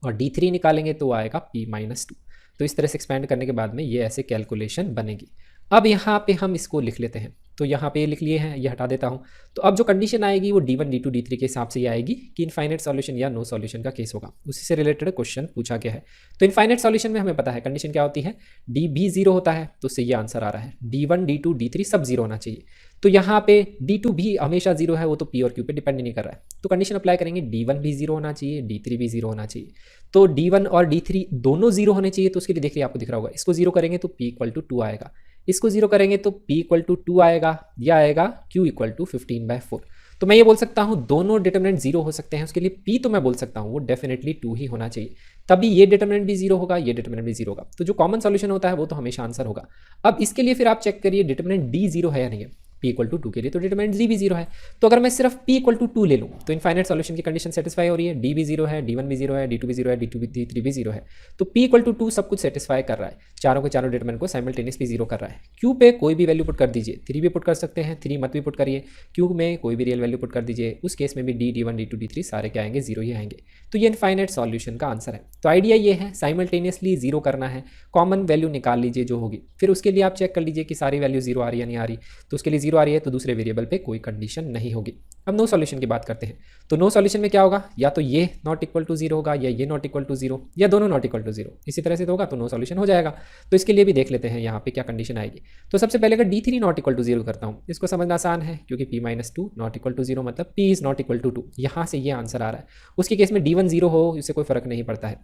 और D3 निकालेंगे तो आएगा P माइनस 2। तो इस तरह से एक्सपेंड करने के बाद में ये ऐसे कैलकुलेशन बनेगी। अब यहाँ पे हम इसको लिख लेते हैं, तो यहाँ पे ये लिख लिए हैं, ये हटा देता हूँ। तो अब जो कंडीशन आएगी वो D1 D2 D3 के हिसाब से ये आएगी कि इनफाइनाइट सॉल्यूशन या नो सॉल्यूशन का केस होगा, उसी से रिलेटेड क्वेश्चन पूछा गया है। तो इनफाइनाइट सॉल्यूशन में हमें पता है कंडीशन क्या होती है, डी भी 0 होता है, तो उससे ये आंसर आ रहा है D1 D2 D3 सब 0 होना चाहिए। तो यहाँ पे D2 भी हमेशा 0 है, वो तो P और Q पे डिपेंड नहीं कर रहा है, तो कंडीशन अप्लाई करेंगे D1 भी 0 होना चाहिए, D3 भी 0 होना चाहिए। तो D1 और D3 दोनों 0 होने चाहिए, तो उसके लिए देखिए आपको दिख रहा होगा, इसको 0 करेंगे तो P इक्वल टू 2 आएगा, इसको 0 करेंगे तो P इक्वल टू 2 आएगा, या आएगा Q इक्वल टू 15/4। तो मैं ये बोल सकता हूँ दोनों डिटरमिनेंट 0 हो सकते हैं, उसके लिए P तो मैं बोल सकता हूँ वो डेफिनेटली 2 ही होना चाहिए, तभी ये डिटरमिनेंट भी 0 होगा, ये डिटरमिनेंट भी 0 होगा। तो जो कॉमन सॉल्यूशन होता है वो तो हमेशा आंसर होगा। अब इसके लिए फिर आप चेक करिए डिटरमिनेंट D 0 है या नहीं है। P इक्वल टू 2 के लिए तो डिटरमिनेंट D भी 0 है, तो अगर मैं सिर्फ P इक्वल टू 2 ले लूँ तो इनफाइनाइट सॉल्यूशन की कंडीशन सेटिस्फाई हो रही है, D भी 0 है, D1 भी 0 है, D2 भी 0 है, D3 भी 0 है, तो P इक्वल टू 2 सब कुछ सेटिस्फाई कर रहा है, चारों के चारों डिटरमिनेंट को साइमल्टेनियसली 0 कर रहा है। Q पे कोई भी वैल्यू पुट कर दीजिए, 3 भी पुट कर सकते हैं, 3 मत भी पुट करिए, Q में कोई भी रियल वैल्यू पुट कर दीजिए, उस केस में भी D D1 D2 D3 सारे क्या आएंगे 0 ही आएंगे। तो ये इनफाइनाइट सॉल्यूशन का आंसर है। तो आइडिया ये है साइमल्टेनियसली 0 करना है, कॉमन वैल्यू निकाल लीजिए जो होगी, फिर उसके लिए आप चेक कर लीजिए कि सारी वैल्यू 0 आ रही है नहीं आ रही, तो उसके लिए 0 आ रही है तो दूसरे वेरिएबल पे कोई कंडीशन नहीं होगी। अब नो सॉल्यूशन की बात करते हैं, तो नो सॉल्यूशन में क्या होगा, या तो ये नॉट इक्वल टू 0 होगा, या ये नॉट इक्वल टू 0, या दोनों नॉट इक्वल टू 0, इसी तरह से होगा तो नो सॉल्यूशन हो जाएगा। तो इसके लिए भी देख लेते हैं यहाँ पे क्या कंडीशन आएगी। तो सबसे पहले अगर D3 नॉट इक्वल टू 0 करता हूँ, इसको समझना आसान है क्योंकि P minus 2 not equal to 0 मतलब P is not equal to 2, यहाँ से ये आंसर आ रहा है। उसके केस में D1 0 हो इससे कोई फर्क नहीं पड़ता है,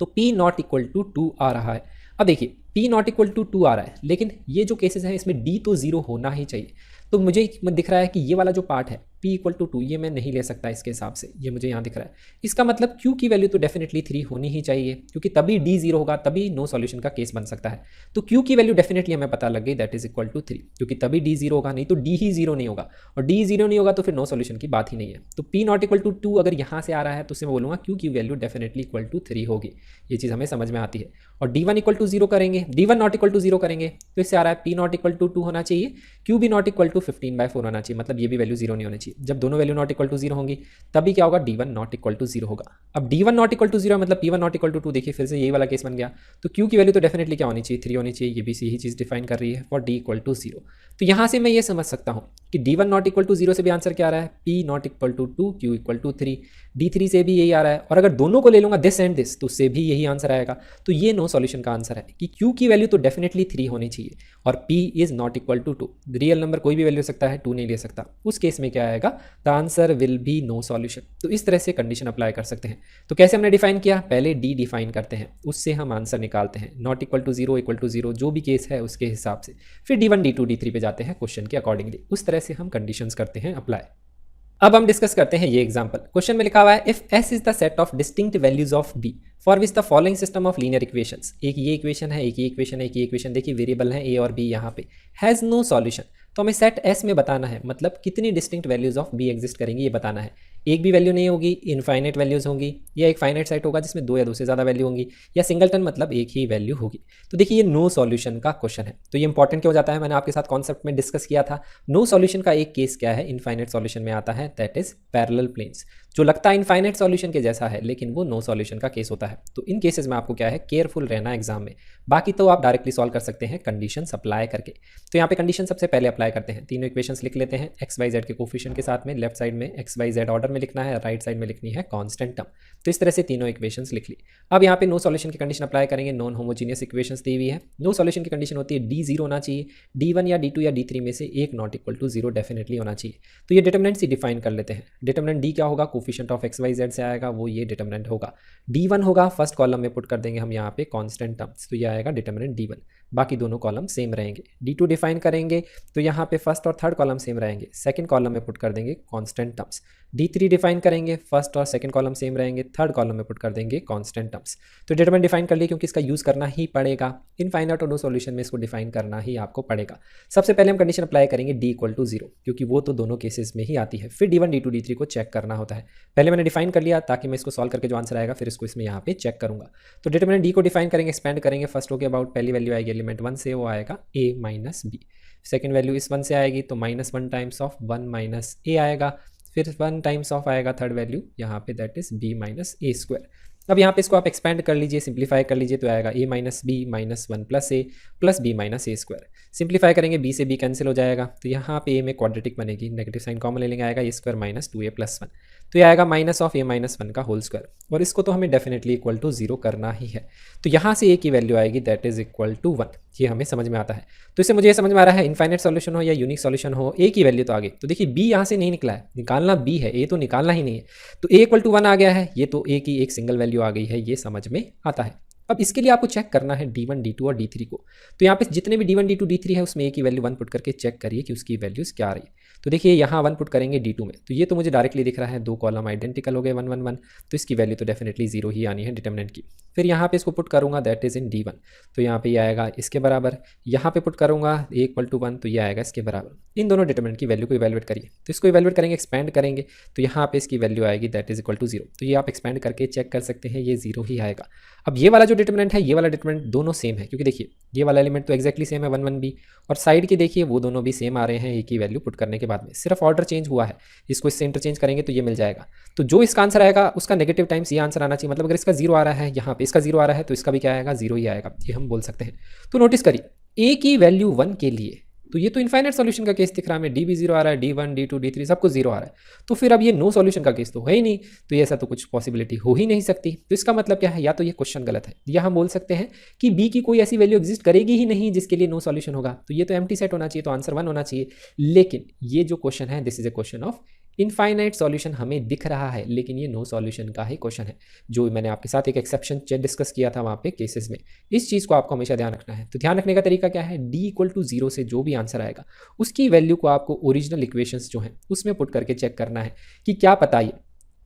तो P नॉट इक्वल टू 2 आ रहा है। अब देखिए P नॉट इक्वल टू 2 आ रहा है, लेकिन ये जो केसेस हैं इसमें D तो 0 होना ही चाहिए, तो मुझे दिख रहा है कि ये वाला जो पार्ट है P इक्वल टू 2 ये मैं नहीं ले सकता इसके हिसाब से, ये मुझे यहाँ दिख रहा है। इसका मतलब Q की वैल्यू तो डेफिनेटली 3 होनी ही चाहिए, क्योंकि तभी D 0 होगा, तभी नो सॉल्यूशन का केस बन सकता है। तो Q की वैल्यू डेफिनेटली हमें पता लग गई, दैट इज इक्वल टू 3, क्योंकि तभी D 0 होगा, नहीं तो D ही 0 नहीं होगा, और D 0 नहीं होगा तो फिर नो सॉल्यूशन की बात ही नहीं है। तो P नॉट इक्वल टू 2 अगर यहाँ से आ रहा है तो उससे मैं बोलूँगा Q की वैल्यू डेफिनेटली इक्वल टू 3 होगी, ये चीज़ हमें समझ में आती है। और D1 इक्वल टू 0 करेंगे, D1 नॉट इक्वल टू 0 करेंगे तो इससे आ रहा है P नॉट इक्वल टू 2 होना चाहिए, Q भी नॉट इक्वल टू 15/4 होना चाहिए, मतलब ये भी वैल्यू 0 नहीं होनी चाहिए। जब दोनों वैल्यू नॉट इक्वल टू 0 होंगी तभी क्या होगा, D1 नॉट इक्वल टू 0 होगा। अब D1 नॉट इक्वल टू 0 मतलब P1 नॉट इक्वल टू 2, देखिए फिर से यही वाला केस बन गया। तो Q की वैल्यू तो डेफिनेटली क्या होनी चाहिए, 3 होनी चाहिए, ये भी यही चीज़ डिफाइन कर रही है फॉर D इक्वल टू 0। तो यहाँ से मैं ये समझ सकता हूँ कि D1 नॉट इक्वल टू 0 से भी आंसर क्या आ रहा है, P not equal to 2 Q equal to 3, D3 से भी यही आ रहा है, और अगर दोनों को ले लूँगा दिस एंड दिस तो उससे भी यही आंसर आएगा। तो ये नो सॉल्यूशन का आंसर है कि Q की वैल्यू तो डेफिनेटली 3 होनी चाहिए और P is not equal to 2, real number कोई भी वैल्यू ले सकता है, 2 नहीं ले सकता, उस केस में क्या आएगा, the answer will be no solution. तो इस तरह से कंडीशन अप्लाई कर सकते हैं। तो कैसे हमने डिफाइन किया, पहले डी डिफाइन करते हैं, उससे हम आंसर निकालते हैं, नॉट इक्वल टू जीरो जो भी केस है उसके हिसाब से, फिर D1 D2 D3 पे जाते हैं क्वेश्चन के अकॉर्डिंगली। उस तरह से हम कंडीशंस करते हैं अप्लाई। अब हम डिस्कस करते हैं ये एग्जांपल। क्वेश्चन में लिखा हुआ है if S is the set of distinct values of B for which the following system of linear equations, एक ये इक्वेशन है, एक ये इक्वेशन है, एक ये इक्वेशन, देखिए वेरिएबल है A और B यहाँ पे, हैज़ नो सॉल्यूशन। तो हमें सेट S में बताना है, मतलब कितनी distinct values of B exist करेंगी ये बताना है। एक भी वैल्यू नहीं होगी, इनफाइनाइट वैल्यूज होंगी, या एक फाइनाइट सेट होगा जिसमें 2 या 2 से ज़्यादा वैल्यू होंगी, या सिंगलटन मतलब एक ही वैल्यू होगी। तो देखिए ये नो सॉल्यूशन का क्वेश्चन है। तो ये इंपॉर्टेंट क्यों हो जाता है, मैंने आपके साथ कॉन्सेप्ट में डिस्कस किया था। नो सॉल्यूशन का एक केस क्या है, इनफाइनाइट सॉल्यूशन में आता है, दैट इज पैरेलल प्लेन्स, जो लगता है इनफाइनाइट सॉल्यूशन के जैसा है लेकिन वो नो सॉल्यूशन का केस होता है। तो इन केसेस में आपको क्या है, केयरफुल रहना एग्जाम में। बाकी तो आप डायरेक्टली सॉल्व कर सकते हैं कंडीशन अप्लाई करके। तो यहाँ पे कंडीशन सबसे पहले अप्लाई करते हैं, तीनों इक्वेशंस लिख लेते हैं एक्स वाई जेड के कोफिशिएंट के साथ में, लेफ्ट साइड में एक्स वाई जेड ऑर्डर में लिखना है, राइट साइड में लिखनी है कांस्टेंट टर्म। तो इस तरह से तीनों इक्वेशंस लिख ली। अब यहाँ पे नो सॉल्यूशन की कंडीशन अप्लाई करेंगे, नॉन होमोजीनियस इक्वेशंस दी हुई है। नो सॉल्यूशन की कंडीशन होती है D0 होना चाहिए, D1 या D2 या D3 में से एक नॉट इक्वल टू 0 डेफिनेटली होना चाहिए। तो ये डिटरमिनेंट सी डिफाइन कर लेते हैं। डिटरमिनेंट D क्या होगा, coefficient of X Y Z से आएगा, वो ये डिटरमिनेंट होगा। D1 होगा, फर्स्ट कॉलम में पुट कर देंगे हम यहाँ पे कांस्टेंट टर्म्स, तो ये आएगा डिटरमिनेंट D1। बाकी दोनों कॉलम सेम रहेंगे। D2 डिफाइन करेंगे तो यहाँ पे फर्स्ट और थर्ड कॉलम सेम रहेंगे, सेकंड कॉलम में पुट कर देंगे कांस्टेंट टर्म्स। D3 डिफाइन करेंगे, फर्स्ट और सेकंड कॉलम सेम रहेंगे, थर्ड कॉलम में पुट कर देंगे कांस्टेंट टर्म्स। तो डिटरमिनेंट डिफाइन कर लिए क्योंकि इसका यूज़ करना ही पड़ेगा, इनफाइनाइट और नो सॉल्यूशन में इसको डिफाइन करना ही आपको पड़ेगा। सबसे पहले हम कंडीशन अप्लाई करेंगे D इक्वल टू 0, क्योंकि वो तो दोनों केसेस में ही आती है। फिर D1 D2 D3 को चेक करना होता है। पहले मैंने डिफाइन कर लिया ताकि मैं इसको सॉल्व करके जो आंसर आएगा फिर इसको इसमें यहाँ पे चेक करूँगा। तो डिटरमिनेंट D को डिफाइन करेंगे, एक्सपेंड करेंगे। फर्स्ट रो के अबाउट पहली वैल्यू आएगी एलिमेंट 1 से, वो आएगा A minus B। Second value इस 1 से आएगी तो -1 टाइम्स ऑफ 1 माइनस A आएगा, फिर 1 टाइम्स ऑफ आएगा थर्ड वैल्यू यहाँ पे, that is B minus A square. अब यहाँ पे इसको आप एक्सपेंड कर लीजिए, सिंप्लीफाई कर लीजिए, तो आएगा A minus B minus 1 plus A plus B minus A square. Simplify करेंगे, B से B कैंसिल हो जाएगा, तो यहाँ पे A में क्वाड्रेटिक बनेगी, नेगेटिव साइन कॉमन ले लेंगे, आएगा A square minus 2A plus 1। तो ये आएगा माइनस ऑफ A माइनस 1 का होल स्क्वायर, और इसको तो हमें डेफिनेटली इक्वल टू 0 करना ही है। तो यहाँ से A की वैल्यू आएगी दैट इज इक्वल टू 1, ये हमें समझ में आता है। तो इससे मुझे ये समझ में आ रहा है इनफाइनाइट सॉल्यूशन हो या यूनिक सॉल्यूशन हो, A की वैल्यू तो आ गई। तो देखिए B यहाँ से नहीं निकला है, निकालना B है, A तो निकालना ही नहीं है। तो A इक्वल टू 1 आ गया है, ये तो A की एक सिंगल वैल्यू आ गई है, ये समझ में आता है। अब इसके लिए आपको चेक करना है D1 D2 और D3 को। तो यहाँ पे जितने भी D1 D2 D3 है उसमें A की वैल्यू 1 पुट करके चेक करिए कि उसकी वैल्यूज़ क्या आ रही है। तो देखिए यहाँ 1 पुट करेंगे D2 में, तो ये तो मुझे डायरेक्टली दिख रहा है, दो कॉलम आइडेंटिकल हो गए 1 1 1, तो इसकी वैल्यू तो डेफिनेटली 0 ही आनी है डिटरमिनेंट की। फिर यहाँ पे इसको पुट करूँगा दैट इज़ इन D1, तो यहाँ पे ये आएगा इसके बराबर। यहाँ पे पुट करूँगा A इक्वल टू 1, तो ये आएगा इसके बराबर। इन दोनों डिटरमिनेंट की वैल्यू को इवैल्यूएट करिए, तो इसको इवैल्यूएट करेंगे, एक्सपेंड करेंगे, तो यहाँ पे इसकी वैल्यू आएगी दैट इज इक्वल टू 0। तो ये आप एक्सपेंड करके चेक कर सकते हैं, ये 0 ही आएगा। अब ये वाला जो डिटरमिनेंट है, ये वाला डिटरमिनेंट दोनों सेम है, क्योंकि देखिए ये वाला एलिमेंट तो एक्जैक्टली सेम है 1 1 B, और साइड के देखिए वो दोनों भी सेम आ रहे हैं A की वैल्यू पुट करने के बाद में, सिर्फ ऑर्डर चेंज हुआ है। इसको इससे इंटरचेंज करेंगे तो ये मिल जाएगा। तो जो इसका आंसर आएगा उसका नेगेटिव टाइम्स ये आंसर आना चाहिए, मतलब अगर इसका 0 आ रहा है, यहाँ पे इसका 0 आ रहा है, तो इसका भी क्या आएगा, 0 ही आएगा, ये हम बोल सकते हैं। तो नोटिस करिए A की वैल्यू 1 के लिए तो ये तो इनफाइनाइट सॉल्यूशन का केस दिख रहा है हमें, D भी 0 आ रहा है, D1 D2 D3 सब कुछ 0 आ रहा है। तो फिर अब ये नो सॉल्यूशन का केस तो है ही नहीं, तो ये ऐसा तो कुछ पॉसिबिलिटी हो ही नहीं सकती। तो इसका मतलब क्या है, या तो ये क्वेश्चन गलत है, या हम बोल सकते हैं कि B की कोई ऐसी वैल्यू एग्जिस्ट करेगी ही नहीं जिसके लिए नो सॉल्यूशन होगा। तो ये तो एम्प्टी सेट होना चाहिए, तो आंसर 1 होना चाहिए। लेकिन ये जो क्वेश्चन है this is a question of infinite solution हमें दिख रहा है, लेकिन ये नो सॉल्यूशन का ही क्वेश्चन है, जो मैंने आपके साथ एक एक्सेप्शन डिस्कस किया था वहाँ पे केसेस में। इस चीज़ को आपको हमेशा ध्यान रखना है। तो ध्यान रखने का तरीका क्या है, D इक्वल टू 0 से जो भी आंसर आएगा उसकी वैल्यू को आपको ओरिजिनल इक्वेशंस जो हैं उसमें पुट करके चेक करना है कि क्या पता ये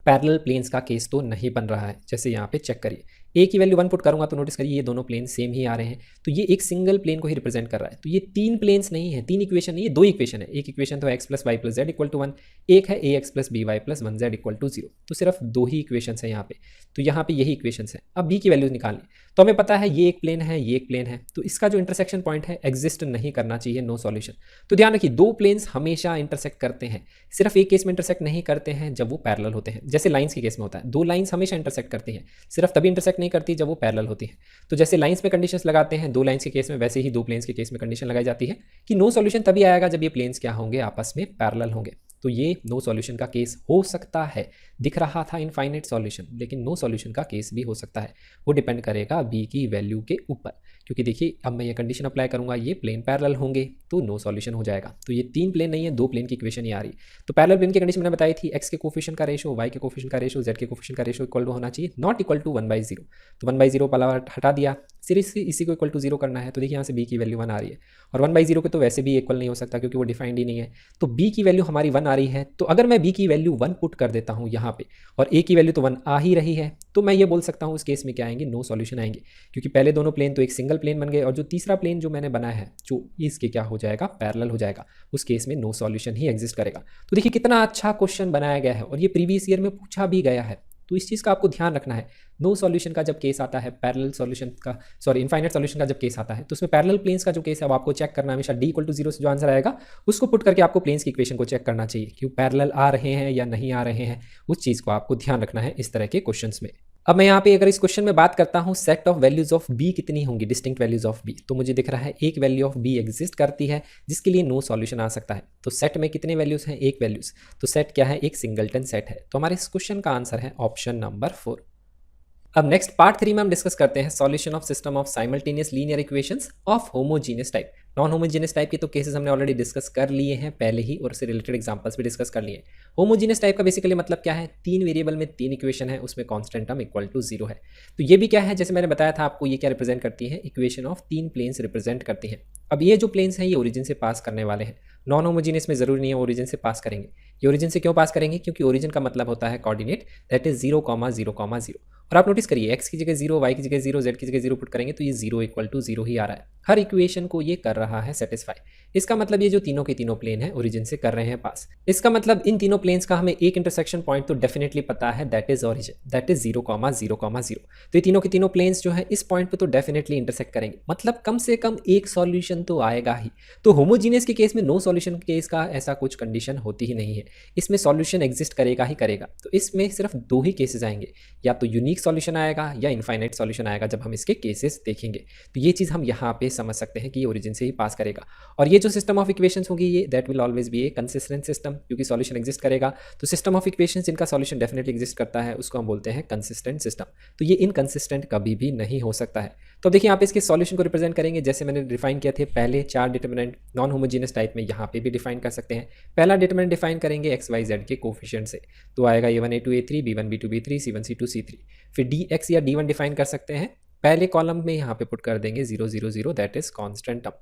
पैरेलल प्लेन्स का केस तो नहीं बन रहा है। जैसे यहाँ पे चेक करिए, A की वैल्यू 1 पुट करूंगा तो नोटिस करिए ये दोनों प्लेन सेम ही आ रहे हैं, तो ये एक सिंगल प्लेन को ही रिप्रेजेंट कर रहा है। तो ये 3 प्लेन्स नहीं है, 3 इक्वेशन नहीं है, 2 इक्वेशन है। एक इक्वेशन तो x plus Y plus Z equal to 1, एक है ax plus B Y plus 1 Z equal to 0। तो सिर्फ 2 ही इक्वेशन है यहाँ पे, तो यहाँ पे यही इक्वेशन है। अब B की वैल्यूज निकालनी, तो हमें पता है ये एक प्लेन है, ये एक प्लेन है, तो इसका जो इंटरसेक्शन पॉइंट है एग्जिस्ट नहीं करना चाहिए, नो सॉल्यूशन। तो ध्यान रखिए 2 प्लेन्स हमेशा इंटरसेक्ट करते हैं, सिर्फ एक केस में इंटरसेक्ट नहीं करते हैं जब वो पैरेलल होते हैं। जैसे लाइंस के केस में होता है, 2 लाइंस हमेशा इंटरसेक्ट करती हैं, सिर्फ तभी इंटरसेक्ट नहीं करती जब वो पैरेलल होती है। तो जैसे लाइंस में कंडीशंस लगाते हैं 2 लाइंस के केस में, वैसे ही 2 प्लेन्स के केस में कंडीशन लगाई जाती है कि नो सॉल्यूशन तभी आएगा जब ये प्लेन्स क्या होंगे, आपस में पैरेलल होंगे। तो ये नो सॉल्यूशन का केस हो सकता है। दिख रहा था इनफाइनाइट सॉल्यूशन, लेकिन नो सॉल्यूशन का केस भी हो सकता है। वो डिपेंड करेगा B की वैल्यू के ऊपर क्योंकि देखिए अब मैं ये कंडीशन अप्लाई करूँगा, ये प्लेन पैरेलल होंगे तो नो सॉल्यूशन हो जाएगा। तो ये 3 प्लेन नहीं है, 2 प्लेन की इक्वेशन ही आ रही है। तो पैरेलल प्लेन की कंडीशन मैंने बताई थी, एक्स के कोफिशिएंट का रेशो, वाई के कोफिशिएंट का रेशो, जेड के कोफिशिएंट का रेशो इक्वल टू होना चाहिए, नॉट इक्वल टू 1/0। तो 1/0 वाला हटा दिया, सिर्फ इसी को इक्वल टू 0 करना है। तो देखिए यहाँ से बी की वैल्यू 1 आ रही है, और 1/0 के तो वैसे भी इक्वल नहीं हो सकता क्योंकि वो डिफाइंड ही नहीं है। तो बी की वैल्यू हमारी 1 आ रही है, तो अगर मैं बी की वैल्यू 1 पुट कर देता हूँ यहाँ पे, और ए की वैल्यू तो 1 आ ही रही है, तो मैं ये बोल सकता हूँ उस केस में क्या आएंगे, नो सॉल्यूशन आएंगे। क्योंकि पहले दोनों प्लेन तो एक सिंगल प्लेन बन गए, और जो तीसरा प्लेन जो मैंने बनाया है जो इसके क्या हो जाएगा, पैरेलल हो जाएगा। उस केस में नो सॉल्यूशन ही एग्जिस्ट करेगा। तो देखिए कितना अच्छा क्वेश्चन बनाया गया है, और ये प्रीवियस ईयर में पूछा भी गया है। तो इस चीज़ का आपको ध्यान रखना है। नो सॉल्यूशन का जब केस आता है, पैरेलल सॉल्यूशन का, सॉरी इनफाइनाइट सॉल्यूशन का जब केस आता है, तो उसमें पैरेलल प्लेन्स का जो केस है वो आपको चेक करना हमेशा डी इक्वल टू 0 से जो आंसर आएगा उसको पुट करके आपको प्लेन्स की इक्वेशन को चेक करना चाहिए कि पैरेलल आ रहे हैं या नहीं आ रहे हैं। उस चीज़ को आपको ध्यान रखना है इस तरह के क्वेश्चन में। अब मैं यहाँ पे अगर इस क्वेश्चन में बात करता हूँ set of values of B कितनी होंगी, डिस्टिंक्ट वैल्यूज ऑफ बी, तो मुझे दिख रहा है एक वैल्यू ऑफ बी एग्जिस्ट करती है जिसके लिए नो सॉल्यूशन आ सकता है। तो सेट में कितने वैल्यूज हैं, एक वैल्यूज। तो सेट क्या है, एक सिंगलटन सेट है। तो हमारे इस क्वेश्चन का आंसर है ऑप्शन नंबर 4। अब नेक्स्ट पार्ट 3 में हम डिस्कस करते हैं solution of system of simultaneous linear equations of homogeneous type. Non homogeneous type के तो केसेस हमने ऑलरेडी डिस्कस कर लिए हैं पहले ही, और उससे रिलेटेड एग्जांपल्स भी डिस्कस कर लिए। होमोजीनियस टाइप का बेसिकली मतलब क्या है, 3 वेरिएबल में 3 इक्वेशन है, उसमें कांस्टेंट टर्म इक्वल टू 0 है। तो ये भी क्या है, जैसे मैंने बताया था आपको, ये क्या रिप्रेजेंट करती है, इक्वेशन ऑफ 3 प्लेन्स रिप्रेजेंट करती है। अब ये जो प्लेन्स हैं ये ओरिजिन से पास करने वाले हैं। नॉन होमोजीनियस में जरूरी नहीं है ओरिजिन से पास करेंगे। ये ओरिजिन से क्यों पास करेंगे, क्योंकि ओरिजिन का मतलब होता है कोऑर्डिनेट, दैट इज 0,0,0। और आप नोटिस करिए x की जगह 0, y की जगह 0, z की जगह 0 पुट करेंगे तो ये 0 इक्वल टू 0 ही आ रहा है। हर इक्वेशन को ये कर रहा है सेटिस्फाई। इसका मतलब ये जो तीनों के तीनों प्लेन है ओरिजिन से कर रहे हैं पास। इसका मतलब इन तीनों प्लेन्स का हमें एक इंटरसेक्शन पॉइंट तो डेफिनेटली पता है, that is origin, that is 0,0,0। तो ये तीनों के तीनों प्लेन्स जो है इस पॉइंट पे तो डेफिनेटली इंटरसेक्ट करेंगे, मतलब कम से कम एक सॉल्यूशन तो आएगा ही। तो होमोजीनियस के केस में नो सॉल्यूशन केस का ऐसा कुछ कंडीशन होती ही नहीं है, इसमें सॉल्यूशन एग्जिस्ट करेगा ही करेगा। तो इसमें सिर्फ 2 ही केसेस आएंगे, या तो यूनिक सॉल्यूशन आएगा या इनफाइनाइट सॉल्यूशन आएगा जब हम इसके केसेस देखेंगे। तो ये चीज़ हम यहाँ पे समझ सकते हैं कि ये ओरिजिन से ही पास करेगा। और ये जो सिस्टम ऑफ इक्वेशंस होगी ये that will always be A consistent system, क्योंकि सॉल्यूशन एग्जिस्ट करेगा। तो सिस्टम ऑफ इक्वेशंस जिनका सॉल्यूशन डेफिनेटली एग्जिस्ट करता है उसको हम बोलते हैं कंसिस्टेंट सिस्टम। तो ये इनकंसिस्टेंट कभी भी नहीं हो सकता है। तो देखिए यहाँ पे इसके सॉल्यूशन को रिप्रेजेंट करेंगे जैसे मैंने डिफाइन किया थे पहले 4 डिटरमिनेंट नॉन होमोजीनियस टाइप में, यहाँ पे भी डिफाइन कर सकते हैं। पहला डिटरमिनेंट डिफाइन करेंगे एक्स वाई जेड के कोफिशिएंट से, तो आएगा a1 a2 a3 b1 b2 b3 c1 c2 c3। फिर dx या d1 डिफाइन कर सकते हैं, पहले कॉलम में यहाँ पे पुट कर देंगे 0 0 0, दैट इज कांस्टेंट टर्म।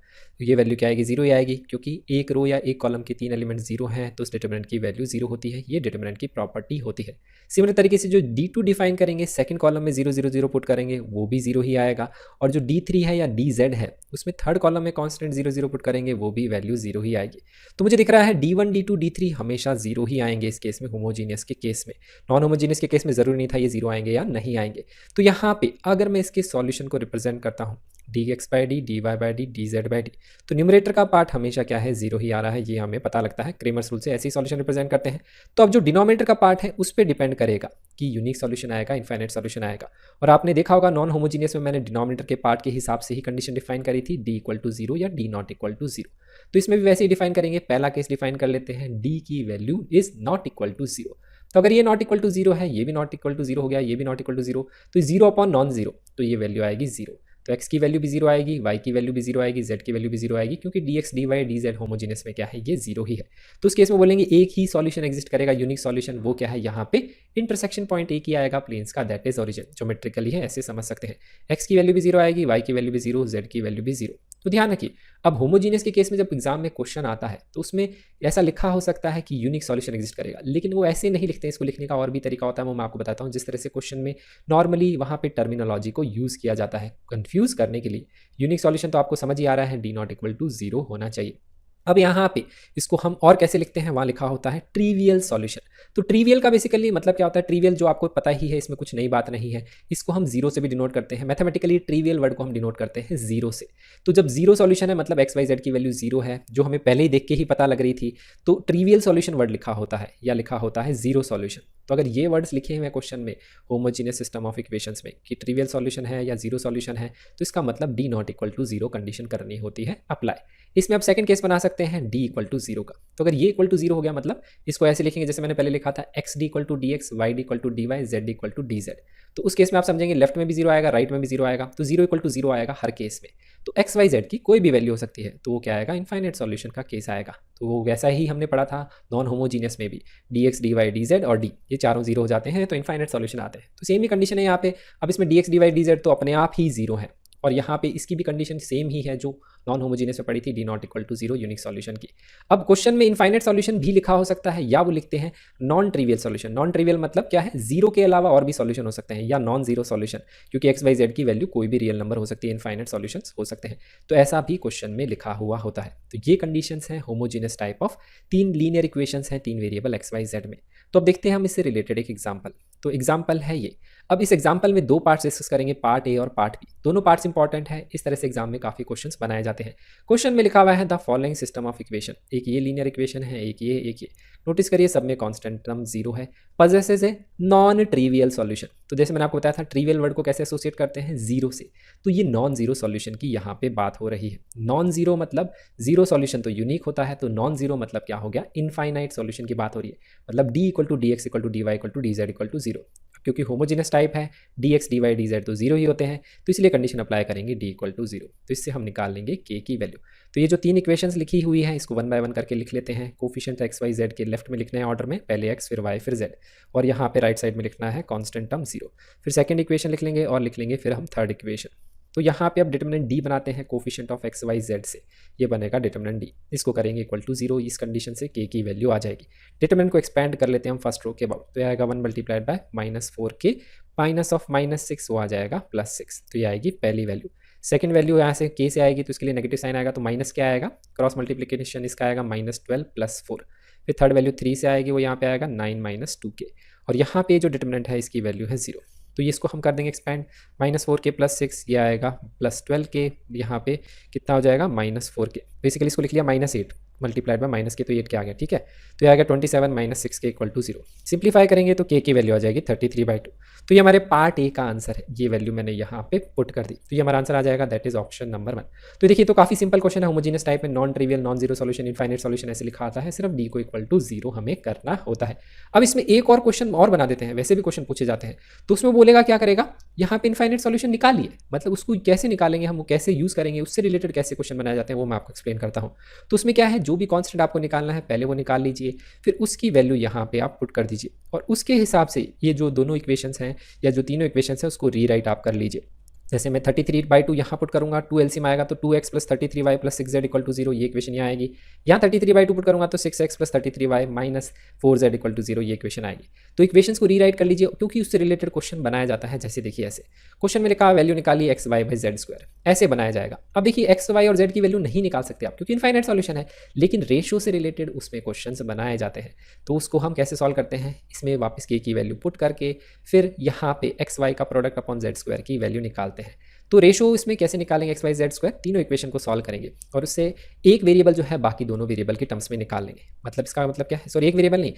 तो ये वैल्यू क्या आएगी, 0 ही आएगी, क्योंकि एक रो या एक कॉलम के 3 एलिमेंट 0 हैं तो उस डिटरमिनेंट की वैल्यू 0 होती है। ये डिटरमिनेंट की प्रॉपर्टी होती है। सिमिलर तरीके से जो d2 डिफाइन करेंगे सेकंड कॉलम में 0 0 0 पुट करेंगे वो भी 0 ही आएगा, और जो d3 है या dz है उसमें थर्ड कॉलम में कांस्टेंट 0 0 पुट करेंगे वो भी वैल्यू 0 ही आएगी। तो मुझे दिख रहा है d1 d2 d3 हमेशा 0 ही आएंगे इस केस में, होमोजीनियस के केस में। नॉन होमोजीनियस के केस में जरूरी नहीं था ये 0 आएंगे या नहीं आएंगे। तो यहाँ पे अगर मैं इसके सॉल्यूशन को रिप्रेजेंट करता हूँ dx by d, dy by d, dz by d, तो न्यूमरेटर का पार्ट हमेशा क्या है, 0 ही आ रहा है, ये हमें पता लगता है। क्रेमर्स रूल से ऐसे ही सॉल्यूशन रिप्रेजेंट करते हैं। तो अब जो डिनोमिनेटर का पार्ट है उस पर डिपेंड करेगा कि यूनिक सॉल्यूशन आएगा, इनफाइनाइट सॉल्यूशन आएगा। और आपने देखा होगा नॉन होमोजीनियस में मैंने डिनोमिनेटर के पार्ट के हिसाब से ही कंडीशन डिफाइन करी थी, d इक्वल टू 0 या d नॉट इक्वल टू 0। तो इसमें भी वैसे ही डिफाइन करेंगे। पहला केस डिफाइन कर लेते हैं, d की value is not equal to 0। तो अगर ये नॉट इक्वल टू 0 है, ये भी नॉट इक्वल टू 0 हो गया, ये भी नॉट इक्वल टू 0, तो 0 अपॉन नॉन 0, तो ये वैल्यू आएगी 0। तो x की वैल्यू भी 0 आएगी, y की वैल्यू भी 0 आएगी, z की वैल्यू भी 0 आएगी, क्योंकि dx dy dz होमोजीनियस में क्या है, ये 0 ही है। तो उस केस में बोलेंगे एक ही सॉल्यूशन एग्जिस्ट करेगा, यूनिक सॉल्यूशन। वो क्या है, यहाँ पे इंटरसेक्शन पॉइंट एक ही आएगा प्लेन्स का, दैट इज ओरिजिन। ज्योमेट्रिकली है, ऐसे समझ सकते हैं। x की वैल्यू भी 0 आएगी, y की वैल्यू भी 0, z की वैल्यू भी 0। तो ध्यान रखिए, अब होमोजीनियस के केस में जब एग्जाम में क्वेश्चन आता है तो उसमें ऐसा लिखा हो सकता है कि यूनिक सॉल्यूशन एग्जिस्ट करेगा, लेकिन वो ऐसे नहीं लिखते हैं। इसको लिखने का और भी तरीका होता है, वो मैं आपको बताता हूँ। जिस तरह से क्वेश्चन में नॉर्मली वहाँ पे टर्मिनोलॉजी को यूज़ किया जाता है कंफ्यूज करने के लिए। यूनिक सॉल्यूशन तो आपको समझ ही आ रहा है, d नॉट इक्वल टू 0 होना चाहिए। अब यहाँ पे इसको हम और कैसे लिखते हैं, वहाँ लिखा होता है ट्रिवियल सॉल्यूशन। तो ट्रिवियल का बेसिकली मतलब क्या होता है, ट्रिवियल जो आपको पता ही है, इसमें कुछ नई बात नहीं है। इसको हम 0 से भी डिनोट करते हैं। मैथमेटिकली ट्रिवियल वर्ड को हम डिनोट करते हैं 0 से। तो जब 0 सॉल्यूशन है मतलब एक्स वाई जेड की वैल्यू 0 है, जो हमें पहले ही देख के ही पता लग रही थी, तो ट्रिवियल सॉल्यूशन वर्ड लिखा होता है या लिखा होता है 0 सॉल्यूशन। तो अगर ये वर्ड्स लिखे हुए हैं क्वेश्चन में होमोजीनियस सिस्टम ऑफ इक्वेशंस में कि ट्रिवियल सॉल्यूशन है या 0 सॉल्यूशन है, तो इसका मतलब d not equal to 0 condition करनी होती है अप्लाई। इसमें आप सेकंड केस बना सकते हैं d इक्वल टू 0 का। तो अगर ये इक्वल टू 0 हो गया मतलब इसको ऐसे लिखेंगे जैसे मैंने पहले लिखा था, x d equal to D X, Y D equal to D Y, Z equal to D Z. तो उस केस में आप समझेंगे लेफ्ट में भी जीरो आएगा, राइट में भी जीरो आएगा, तो जीरो इक्वल टू जीरो आएगा हर केस में। तो एक्स वाई जेड की कोई भी वैल्यू हो सकती है, तो वो क्या आएगा, इनफाइनाइट सॉल्यूशन का केस आएगा। तो वो वैसा ही हमने पढ़ा था नॉन होमोजीनियस में भी, D X D Y D Z और डी, ये चारों जीरो हो जाते हैं तो इनफाइनाइट सॉल्यूशन आते हैं। तो सेम ही कंडीशन है यहाँ पे। अब इसमें D X D Y D Z तो अपने आप ही जीरो है, और यहाँ पे इसकी भी कंडीशन सेम ही है जो नॉन होमोजीनियस में पड़ी थी, D not equal to zero unique solution की। अब क्वेश्चन में इनफाइनाइट सॉल्यूशन भी लिखा हो सकता है, या वो लिखते हैं non trivial solution. Non trivial मतलब क्या है, जीरो के अलावा और भी सॉल्यूशन हो सकते हैं, या नॉन जीरो सॉल्यूशन, क्योंकि एक्स वाई जेड की वैल्यू कोई भी रियल नंबर हो सकती है, इनफाइनाइट सॉल्यूशन हो सकते हैं। तो ऐसा भी क्वेश्चन में लिखा हुआ होता है। तो ये कंडीशंस हैं होमोजीनियस टाइप ऑफ, तीन लीनियर इक्वेशंस हैं तीन वेरिएबल एक्स वाई जेड में। तो अब देखते हैं हम इससे रिलेटेड एक एग्जाम्पल। तो एग्जाम्पल है ये। अब इस एग्जाम्पल में दो पार्ट्स डिस्कस करेंगे, पार्ट ए और पार्ट बी। दोनों पार्ट्स इंपॉर्टेंट है, इस तरह से एग्जाम में काफी क्वेश्चंस बनाए जाते हैं। क्वेश्चन में लिखा हुआ है the following system of equation, एक ये लीनियर इक्वेशन है, एक ये। नोटिस करिए सब में कांस्टेंट टर्म जीरो है, पजेसेस है नॉन ट्रिवियल सॉल्यूशन। तो जैसे मैंने आपको बताया था ट्रिवियल वर्ड को कैसे एसोसिएट करते हैं, जीरो से, तो ये नॉन जीरो सॉल्यूशन की यहाँ पे बात हो रही है। नॉन जीरो मतलब जीरो सॉल्यूशन तो यूनिक होता है, तो नॉन जीरो मतलब क्या हो गया, इनफाइनाइट सॉल्यूशन की बात हो रही है। मतलब D equal to D X equal to D Y equal to D Z equal to zero. क्योंकि होमोजीनियस टाइप है, D X D Y D Z तो जीरो ही होते हैं, तो इसलिए कंडीशन अप्लाई करेंगे डी इक्वल टू जीरो। तो इससे हम निकाल लेंगे के की वैल्यू। तो ये जो तीन इक्वेशंस लिखी हुई है इसको वन बाय वन करके लिख लेते हैं। कोफिशिएंट एक्स वाई जेड के लेफ्ट में लिखने हैं ऑर्डर में, पहले एक्स फिर वाई फिर जेड, और यहाँ पे राइट साइड में लिखना है कांस्टेंट टर्म जीरो। फिर सेकंड इक्वेशन लिख लेंगे और लिख लेंगे फिर हम थर्ड इक्वेशन। तो यहाँ पे अब डिटरमिनेंट डी बनाते हैं coefficient of X Y Z से, ये बनेगा डिटरमिनेंट डी। इसको करेंगे इक्वल टू जीरो, इस कंडीशन से के की वैल्यू आ जाएगी। डिटरमिनेंट को एक्सपैंड कर लेते हैं हम फर्स्ट रो के अबाउट, तो ये आएगा one multiplied by minus four के माइनस ऑफ माइनस सिक्स, वो आ जाएगा प्लस सिक्स। तो ये आएगी पहली वैल्यू। सेकंड वैल्यू यहाँ से के से आएगी, तो इसके लिए नेगेटिव साइन आएगा, तो माइनस क्या आएगा, क्रॉस मल्टीप्लिकेशन इसका आएगा माइनस 12 प्लस 4। फिर थर्ड वैल्यू 3 से आएगी, वो यहाँ पे आएगा 9 माइनस 2 के, और यहाँ पे जो डिटरमिनेंट है इसकी वैल्यू है 0। तो ये इसको हम कर देंगे एक्सपैंड, माइनस 4 के प्लस 6, ये आएगा प्लस 12 के, यहाँ पे कितना हो जाएगा माइनस 4 के। बेसिकली इसको लिख लिया माइनस 8 मल्टीप्लाइड बाय माइनस के, तो 8 के आ गया, ठीक है। तो ये आएगा 27 माइनस 6 के इक्वल टू 0। सिंप्लीफाई करेंगे तो के की वैल्यू आ जाएगी 33/2। तो ये हमारे पार्ट ए का आंसर है, ये वैल्यू मैंने यहाँ पे पुट कर दी, तो ये हमारा आंसर आ जाएगा, दैट इज ऑप्शन नंबर 1। तो देखिए तो काफी सिंपल क्वेश्चन है, होमोजीनियस टाइप में, non trivial, non zero solution, infinite solution ऐसे लिखा आता है, सिर्फ डी को इक्वल टू 0 हमें करना होता है। अब इसमें एक और क्वेश्चन और बना देते हैं, वैसे भी क्वेश्चन पूछे जाते हैं, तो उसमें बोलेगा क्या करेगा, यहाँ पे इनफाइनाइट सॉल्यूशन निकालिए, मतलब उसको कैसे निकालेंगे हम, कैसे यूज करेंगे, उससे रिलेटेड कैसे क्वेश्चन बनाए जाते हैं वो मैं आपको एक्सप्लेन करता हूँ। तो उसमें क्या है, जो भी कॉन्स्टेंट आपको निकालना है पहले वो निकाल लीजिए, फिर उसकी वैल्यू यहाँ पे आप पुट कर दीजिए, और उसके हिसाब से ये जो दोनों इक्वेशंस हैं या जो तीनों इक्वेशंस हैं उसको रीराइट आप कर लीजिए। जैसे मैं 33/2 यहाँ पुट करूँगा, 2 एलसीएम आएगा तो 2x plus 33y plus 6z equal to 0, ये इक्वेशन यहाँ आएगी। यहाँ 33/2 पुट करूँगा तो 6x plus 33y minus 4z equal to 0, ये इक्वेशन आएगी। तो इक्वेशंस को रीराइट कर लीजिए, क्योंकि उससे रिलेटेड क्वेश्चन बनाया जाता है। जैसे देखिए ऐसे क्वेश्चन में लिखा वैल्यू निकालिए X Y by Z square, ऐसे बनाया जाएगा। अब देखिए एक्स वाई और जेड की वैल्यू नहीं निकाल सकते आप, क्योंकि इनफाइनाइट सॉल्यूशन है, लेकिन रेशियो से रिलेटेड उसमें क्वेश्चंस बनाए जाते हैं। तो उसको हम कैसे सॉल्व करते हैं, इसमें वापस के की वैल्यू पुट करके फिर यहाँ पे एक्स वाई का प्रोडक्ट अपॉन जेड स्क्वायर की वैल्यू निकालते हैं। तो रेशो इसमें कैसे निकालेंगे, एक्स वाई जेड स्क्वायर, तीनों इक्वेशन को सॉल्व करेंगे और उससे एक वेरिएबल जो है बाकी दोनों वेरिएबल के टर्म्स में निकाल लेंगे। मतलब इसका मतलब क्या है, सॉरी एक वेरिएबल नहीं,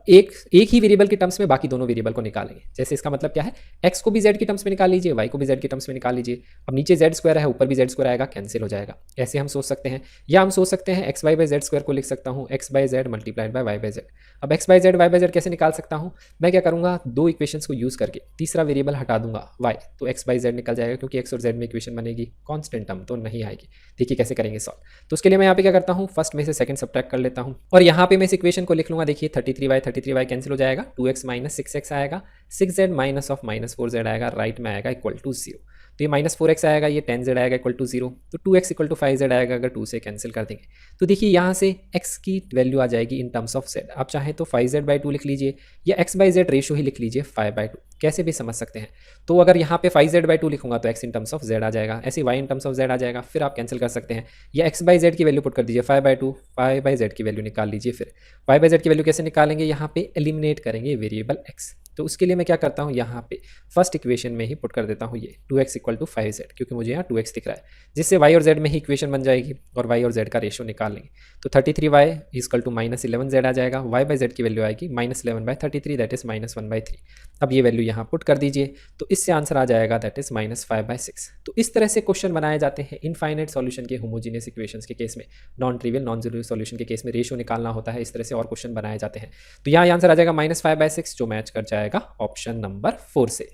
एक ही वेरिएबल के टर्म्स में बाकी दोनों वेरिएबल को निकालेंगे। जैसे इसका मतलब क्या है, एक्स को भी जेड के टर्म्स में निकाल लीजिए, वाई को भी जेड के टर्म्स में निकाल लीजिए। अब नीचे जेड स्क्वायर है, ऊपर भी जेड स्क्वायर आएगा, कैंसिल हो जाएगा। ऐसे हम सोच सकते हैं, या हम सोच सकते हैं X Y by Z square को लिख सकता हूँ X by Z multiplied by Y by Z. अब X by Z Y by Z कैसे निकाल सकता हूँ, मैं क्या करूँगा, दो इक्वेशंस को यूज करके तीसरा वेरिएबल हटा दूंगा वाई, तो एक्स बाई जेड निकल जाएगा, क्योंकि एक्स और जेड में इक्वेशन बनेगी, कांस्टेंट टर्म तो नहीं आएगी। देखिए कैसे करेंगे सॉल्व। तो उसके लिए मैं यहाँ पे क्या करता हूँ, फर्स्ट में से सेकंड सब्ट्रैक्ट कर लेता हूँ, और यहाँ पे मैं इस इक्वेशन को लिख लूंगा। देखिए 33y कैंसिल हो जाएगा, 2x माइनस 6x आएगा, 6z minus of minus 4z आएगा, राइट में आएगा इक्वल टू 0। तो ये माइनस 4x आएगा, ये 10z आएगा इक्वल टू 0, तो 2x इक्वल टू 5z आएगा अगर 2 से कैंसिल कर देंगे। तो देखिए यहाँ से x की वैल्यू आ जाएगी इन टर्म्स ऑफ z। आप चाहें तो 5z/2 लिख लीजिए, या x बाई जेड रेशो ही लिख लीजिए 5/2, कैसे भी समझ सकते हैं। तो अगर यहाँ पे 5z/2 लिखूंगा तो x in terms of z आ जाएगा, ऐसे y in terms of z आ जाएगा, फिर आप कैंसिल कर सकते हैं, या x बाई जेड की वैल्यू पुट कर दीजिए 5/2, 5/z की वैल्यू निकाल लीजिए। फिर 5/z की वैल्यू कैसे निकालेंगे, यहाँ पे एलिमिनेट करेंगे वेरिएबल x। तो उसके लिए मैं क्या करता हूँ, यहाँ पे फर्स्ट इक्वेशन में ही पुट कर देता हूँ ये 2x इक्वल टू 5z, क्योंकि मुझे यहाँ 2x दिख रहा है, जिससे y और z में ही इक्वेशन बन जाएगी और y और z का रेशो निकाल लेंगे। तो 33y equal to minus 11z आ जाएगा, y बाई जेड की वैल्यू आएगी माइनस 11/33, दैट इज माइनस 1/3। अब ये वैल्यू यहाँ पुट कर दीजिए, तो इससे आंसर आ जाएगा दैट इज माइनस 5/6। तो इस तरह से क्वेश्चन बनाए जाते हैं इनफाइनाइट सॉल्यूशन के, होमोजीनियस इक्वेशंस के केस में, non trivial non zero solution के केस में रेशो निकालना होता है, इस तरह से और क्वेश्चन बनाए जाते हैं। तो यहाँ आंसर आ जाएगा माइनस 5/6, जो मैच कर जाएगा ऑप्शन नंबर 4 से।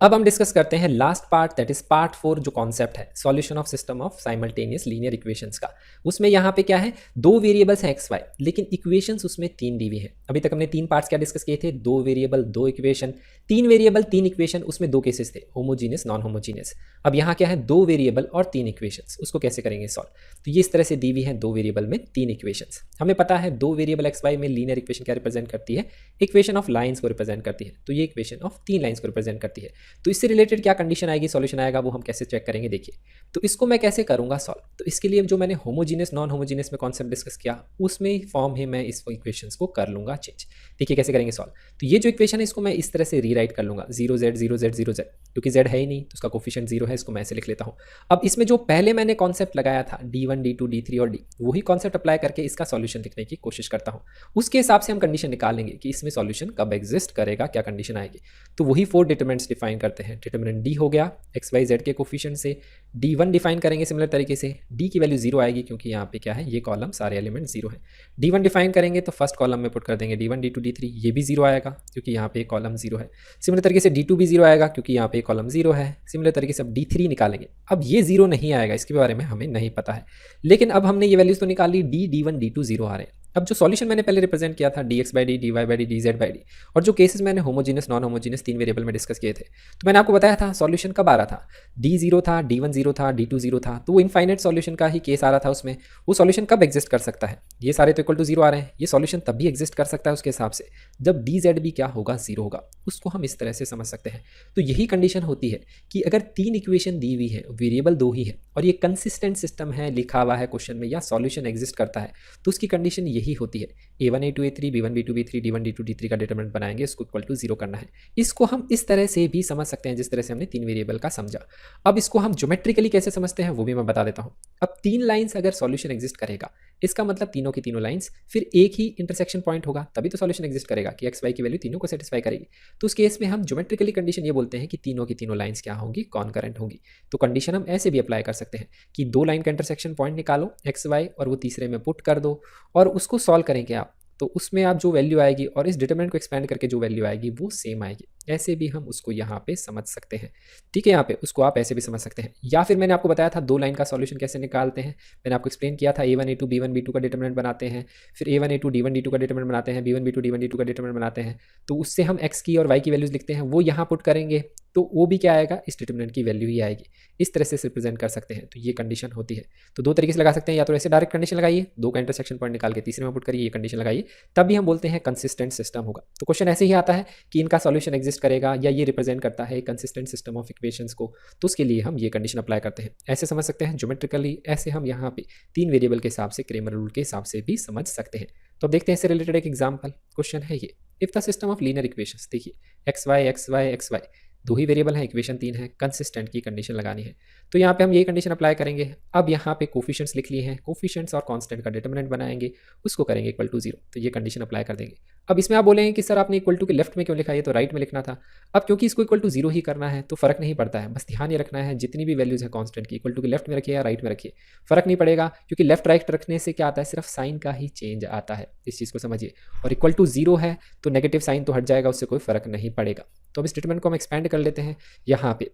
अब हम डिस्कस करते हैं last part, that is part 4, जो कॉन्सेप्ट है solution of system of simultaneous linear equations का। उसमें यहाँ पे क्या है, दो वेरिएबल्स हैं एक्स वाई, लेकिन इक्वेशंस उसमें तीन दी हुई हैं। अभी तक हमने तीन पार्ट्स क्या डिस्कस किए थे, दो वेरिएबल दो इक्वेशन, तीन वेरिएबल तीन इक्वेशन, उसमें दो केसेस थे, होमोजीनियस नॉन होमोजीनियस। अब यहाँ क्या है, दो वेरिएबल और तीन इक्वेशंस, उसको कैसे करेंगे सॉल्व। तो ये इस तरह से दी हुई है, दो वेरिएबल में तीन इक्वेशंस। हमें पता है दो वेरिएबल एक्स वाई में लीनियर इक्वेशन क्या रिप्रेजेंट करती है, इक्वेशन ऑफ लाइन्स को रिप्रेजेंट करती है। तो ये इक्वेशन ऑफ तीन लाइन्स को रिप्रेजेंट करती है। तो इससे रिलेटेड क्या कंडीशन आएगी, सॉल्यूशन आएगा, वो हम कैसे चेक करेंगे, देखिए। तो इसको मैं कैसे करूंगा सॉल्व, तो इसके लिए जो मैंने होमोजीनियस नॉन होमोजीनियस में कॉन्सेप्ट डिस्कस किया, उसमें फॉर्म ही मैं इस इक्वेशंस को कर लूंगा चेंज। देखिए कैसे करेंगे सॉल्व। तो ये जो इक्वेशन है इसको मैं इस तरह से रीराइट कर लूंगा, 0z 0z 0z, क्योंकि z है ही नहीं तो उसका कोफिशिएंट 0 है, इसको मैं ऐसे लिख लेता हूँ। अब इसमें जो पहले मैंने कॉन्सेप्ट लगाया था d1 d2 d3 और d, वही कॉन्सेप्ट अप्लाई करके इसका सॉल्यूशन लिखने की कोशिश करता हूँ। उसके हिसाब से हम कंडीशन निकालेंगे कि इसमें सॉल्यूशन कब एग्जिस्ट करेगा, क्या कंडीशन आएगी। तो वही 4 डिटरमिनेंट्स डिफाइन करते हैं। डिटरमिनेंट d हो गया एक्स वाई जेड के कोफिशिएंट से, d1 डिफाइन करेंगे सिमिलर तरीके से, d की वैल्यू 0 आएगी क्योंकि यहाँ पे क्या है, ये कॉलम सारे एलिमेंट 0 है। d1 डिफाइन करेंगे तो फर्स्ट कॉलम में पुट कर देंगे d1 d2 d3, ये भी 0 आएगा क्योंकि यहाँ पे कॉलम 0 है। सिमिलर तरीके से d2 भी 0 आएगा क्योंकि यहाँ पे कॉलम 0 है। सिमिलर तरीके से अब d3 निकालेंगे, अब ये 0 नहीं आएगा, इसके बारे में हमें नहीं पता है, लेकिन अब हमने ये वैल्यूज तो निकाल ली, d1 d2 0 आ रहे हैं। अब जो सॉल्यूशन मैंने पहले रिप्रेजेंट किया था dx by D, dy by D, dz by D, और जो केसेस मैंने होमोजीनियस नॉन होमोजीनियस तीन वेरिएबल में डिस्कस किए थे, तो मैंने आपको बताया था सॉल्यूशन कब आ रहा था, d0 था, d1 0 था, d2 0 था, तो वो इनफाइनाइट सॉल्यूशन का ही केस आ रहा था उसमें। वो सॉल्यूशन कब एग्जिस्ट कर सकता है, ये सारे तो इक्वल टू 0 आ रहे हैं, ये सॉल्यूशन तब भी एग्जिस्ट कर सकता है उसके हिसाब से जब dz भी क्या होगा, 0 होगा। उसको हम इस तरह से समझ सकते हैं। तो यही कंडीशन होती है कि अगर तीन इक्वेशन दी हुई है, वेरिएबल दो ही है, और ये कंसिस्टेंट सिस्टम है, लिखा हुआ है क्वेश्चन में, या सॉल्यूशन एग्जिस्ट करता है, तो उसकी कंडीशन यही होती है, a1 a2 a3 b1 b2 b3 d1 d2 d3 का डिटरमिनेंट बनाएंगे, इसको इक्वल टू 0 करना है। इसको हम इस तरह से भी समझ सकते हैं जिस तरह से हमने तीन वेरिएबल का समझा। अब इसको हम ज्योमेट्रिकली कैसे समझते हैं वो भी मैं बता देता हूँ। अब तीन लाइन्स अगर सॉल्यूशन एग्जिस्ट करेगा, इसका मतलब तीनों की तीनों लाइन्स फिर एक ही इंटरसेक्शन पॉइंट होगा, तभी तो सॉल्यूशन एग्जिस्ट करेगा कि एक्स वाई की वैल्यू तीनों को सेटिस्फाई करेगी। तो उस केस में हम ज्योमेट्रिकली कंडीशन ये बोलते हैं कि तीनों की तीनों लाइन्स क्या होंगी, कॉनकरेंट होंगी। तो कंडीशन हम ऐसे भी अप्लाई कर सकते हैं कि दो लाइन का इंटरसेक्शन पॉइंट निकालो एक्स वाई, और वो तीसरे में पुट कर दो, और उसको सॉल्व करेंगे आप, तो उसमें आप जो वैल्यू आएगी और इस डिटरमिनेंट को एक्सपेंड करके जो वैल्यू आएगी वो सेम आएगी। ऐसे भी हम उसको यहाँ पे समझ सकते हैं, ठीक है। यहाँ पे उसको आप ऐसे भी समझ सकते हैं, या फिर मैंने आपको बताया था दो लाइन का सॉल्यूशन कैसे निकालते हैं, मैंने आपको एक्सप्लेन किया था, a1 a2 b1 b2 का डिटरमिनेंट बनाते हैं, फिर a1 a2 d1 d2 का डिटरमिनेंट बनाते हैं, b1 b2 d1 d2 का डिटरमिनेंट बनाते हैं, तो उससे हम x की और y की वैल्यूज लिखते हैं, वो यहाँ पुट करेंगे तो वो भी क्या आएगा, इस डिटरमिनेंट की वैल्यू ही आएगी। इस तरह से रिप्रेजेंट कर सकते हैं। तो ये कंडीशन होती है। तो दो तरीके से लगा सकते हैं, या तो ऐसे डायरेक्ट कंडीशन लगाइए, दो का इंटरसेक्शन पॉइंट निकाल के तीसरे में पुट करिए, ये कंडीशन लगाइए, तब भी हम बोलते हैं कंसिस्टेंट सिस्टम होगा। तो क्वेश्चन ऐसे ही आता है कि इनका सॉल्यूशन एग्जिस्ट करेगा या ये रिप्रेजेंट करता है कंसिस्टेंट सिस्टम ऑफ इक्वेशंस को, तो उसके लिए हम ये कंडीशन अप्लाई करते हैं। ऐसे समझ सकते हैं ज्योमेट्रिकली, ऐसे हम यहाँ पे तीन वेरिएबल के हिसाब से, क्रेमर रूल के हिसाब से भी समझ सकते हैं। तो अब देखते हैं इससे रिलेटेड एक एग्जाम्पल क्वेश्चन है ये, if the system of linear equations, देखिए X Y X Y X Y, दो ही वेरिएबल है, इक्वेशन तीन है, कंसिस्टेंट की कंडीशन लगानी है। तो यहाँ पे हम ये कंडीशन अप्लाई करेंगे। अब यहाँ पे कोफिशिएंट्स लिख लिए हैं, कोफिशिएंट्स और कांस्टेंट का डिटरमिनेंट बनाएंगे, उसको करेंगे इक्वल टू 0, तो ये कंडीशन अप्लाई कर देंगे। अब इसमें आप बोलेंगे कि सर आपने इक्वल टू के लेफ्ट में क्यों लिखा, ये तो राइट में लिखना था। अब क्योंकि इसको इक्वल टू 0 ही करना है तो फर्क नहीं पड़ता है, बस ध्यान ये रखना है जितनी भी वैल्यूज है कांस्टेंट की, इक्वल टू के लेफ्ट में रखिए या राइट में रखिए, फर्क नहीं पड़ेगा, क्योंकि लेफ्ट राइट रखने से क्या आता है, सिर्फ साइन का ही चेंज आता है, इस चीज़ को समझिए। और इक्वल टू 0 है तो नेगेटिव साइन तो हट जाएगा, उससे कोई फर्क नहीं पड़ेगा। तो अब इस स्टेटमेंट को हम एक्सपेंड कर लेते हैं। यहाँ पे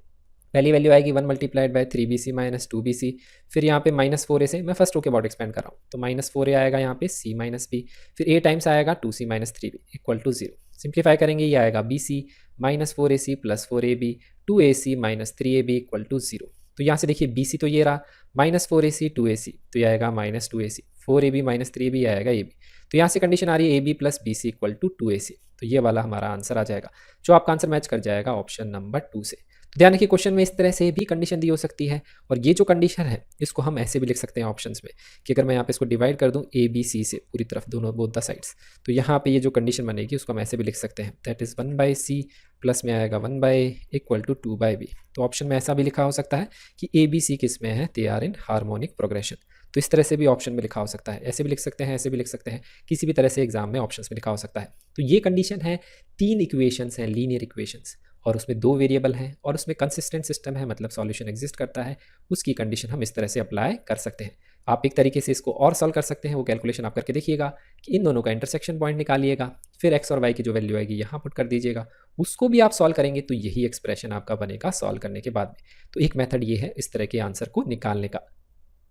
पहली वैल्यू आएगी 1 multiplied by 3bc minus 2bc, फिर यहाँ पे -4a से, मैं फर्स्ट रो के अबाउट एक्सपेंड कर रहा हूँ, तो -4a आएगा यहाँ पे c माइनस बी, फिर a टाइम्स आएगा 2c minus 3b equal to 0। Simplify करेंगे, ये आएगा bc minus 4ac plus 4ab 2ac minus 3ab equal to 0। तो यहाँ से देखिए bc तो ये रहा, -4ac 2ac, तो ये आएगा -2ac, 4ab माइनस 3ab आएगा ab। तो यहाँ से कंडीशन आ रही है ab plus bc equal to 2ac, तो ये वाला हमारा आंसर आ जाएगा, जो आपका आंसर मैच कर जाएगा ऑप्शन नंबर 2 से। तो ध्यान रखिए क्वेश्चन में इस तरह से भी कंडीशन दी हो सकती है, और ये जो कंडीशन है इसको हम ऐसे भी लिख सकते हैं ऑप्शंस में कि अगर मैं यहाँ पे इसको डिवाइड कर दूँ ए बी सी से पूरी तरफ, दोनों बोथ द साइड्स, तो यहाँ पे ये जो कंडीशन बनेगी उसको हम ऐसे भी लिख सकते हैं, दैट इज़ 1/c प्लस में आएगा 1 इक्वल टू 2/b। तो ऑप्शन में ऐसा भी लिखा हो सकता है कि ए बी सी किस में है, they are in harmonic progression. तो इस तरह से भी ऑप्शन में लिखा हो सकता है, ऐसे भी लिख सकते हैं, ऐसे भी लिख सकते हैं, किसी भी तरह से एग्जाम में ऑप्शंस में लिखा हो सकता है। तो ये कंडीशन है, तीन इक्वेशंस हैं लीनियर इक्वेशंस, और उसमें दो वेरिएबल हैं और उसमें कंसिस्टेंट सिस्टम है, मतलब सॉल्यूशन एग्जिस्ट करता है, उसकी कंडीशन हम इस तरह से अप्लाई कर सकते हैं। आप एक तरीके से इसको और सॉल्व कर सकते हैं, वो कैलकुलेशन आप करके देखिएगा कि इन दोनों का इंटरसेक्शन पॉइंट निकालिएगा, फिर एक्स और वाई की जो वैल्यू आएगी यहाँ पुट कर दीजिएगा, उसको भी आप सॉल्व करेंगे तो यही एक्सप्रेशन आपका बनेगा सॉल्व करने के बाद में। तो एक मेथड ये है इस तरह के आंसर को निकालने का।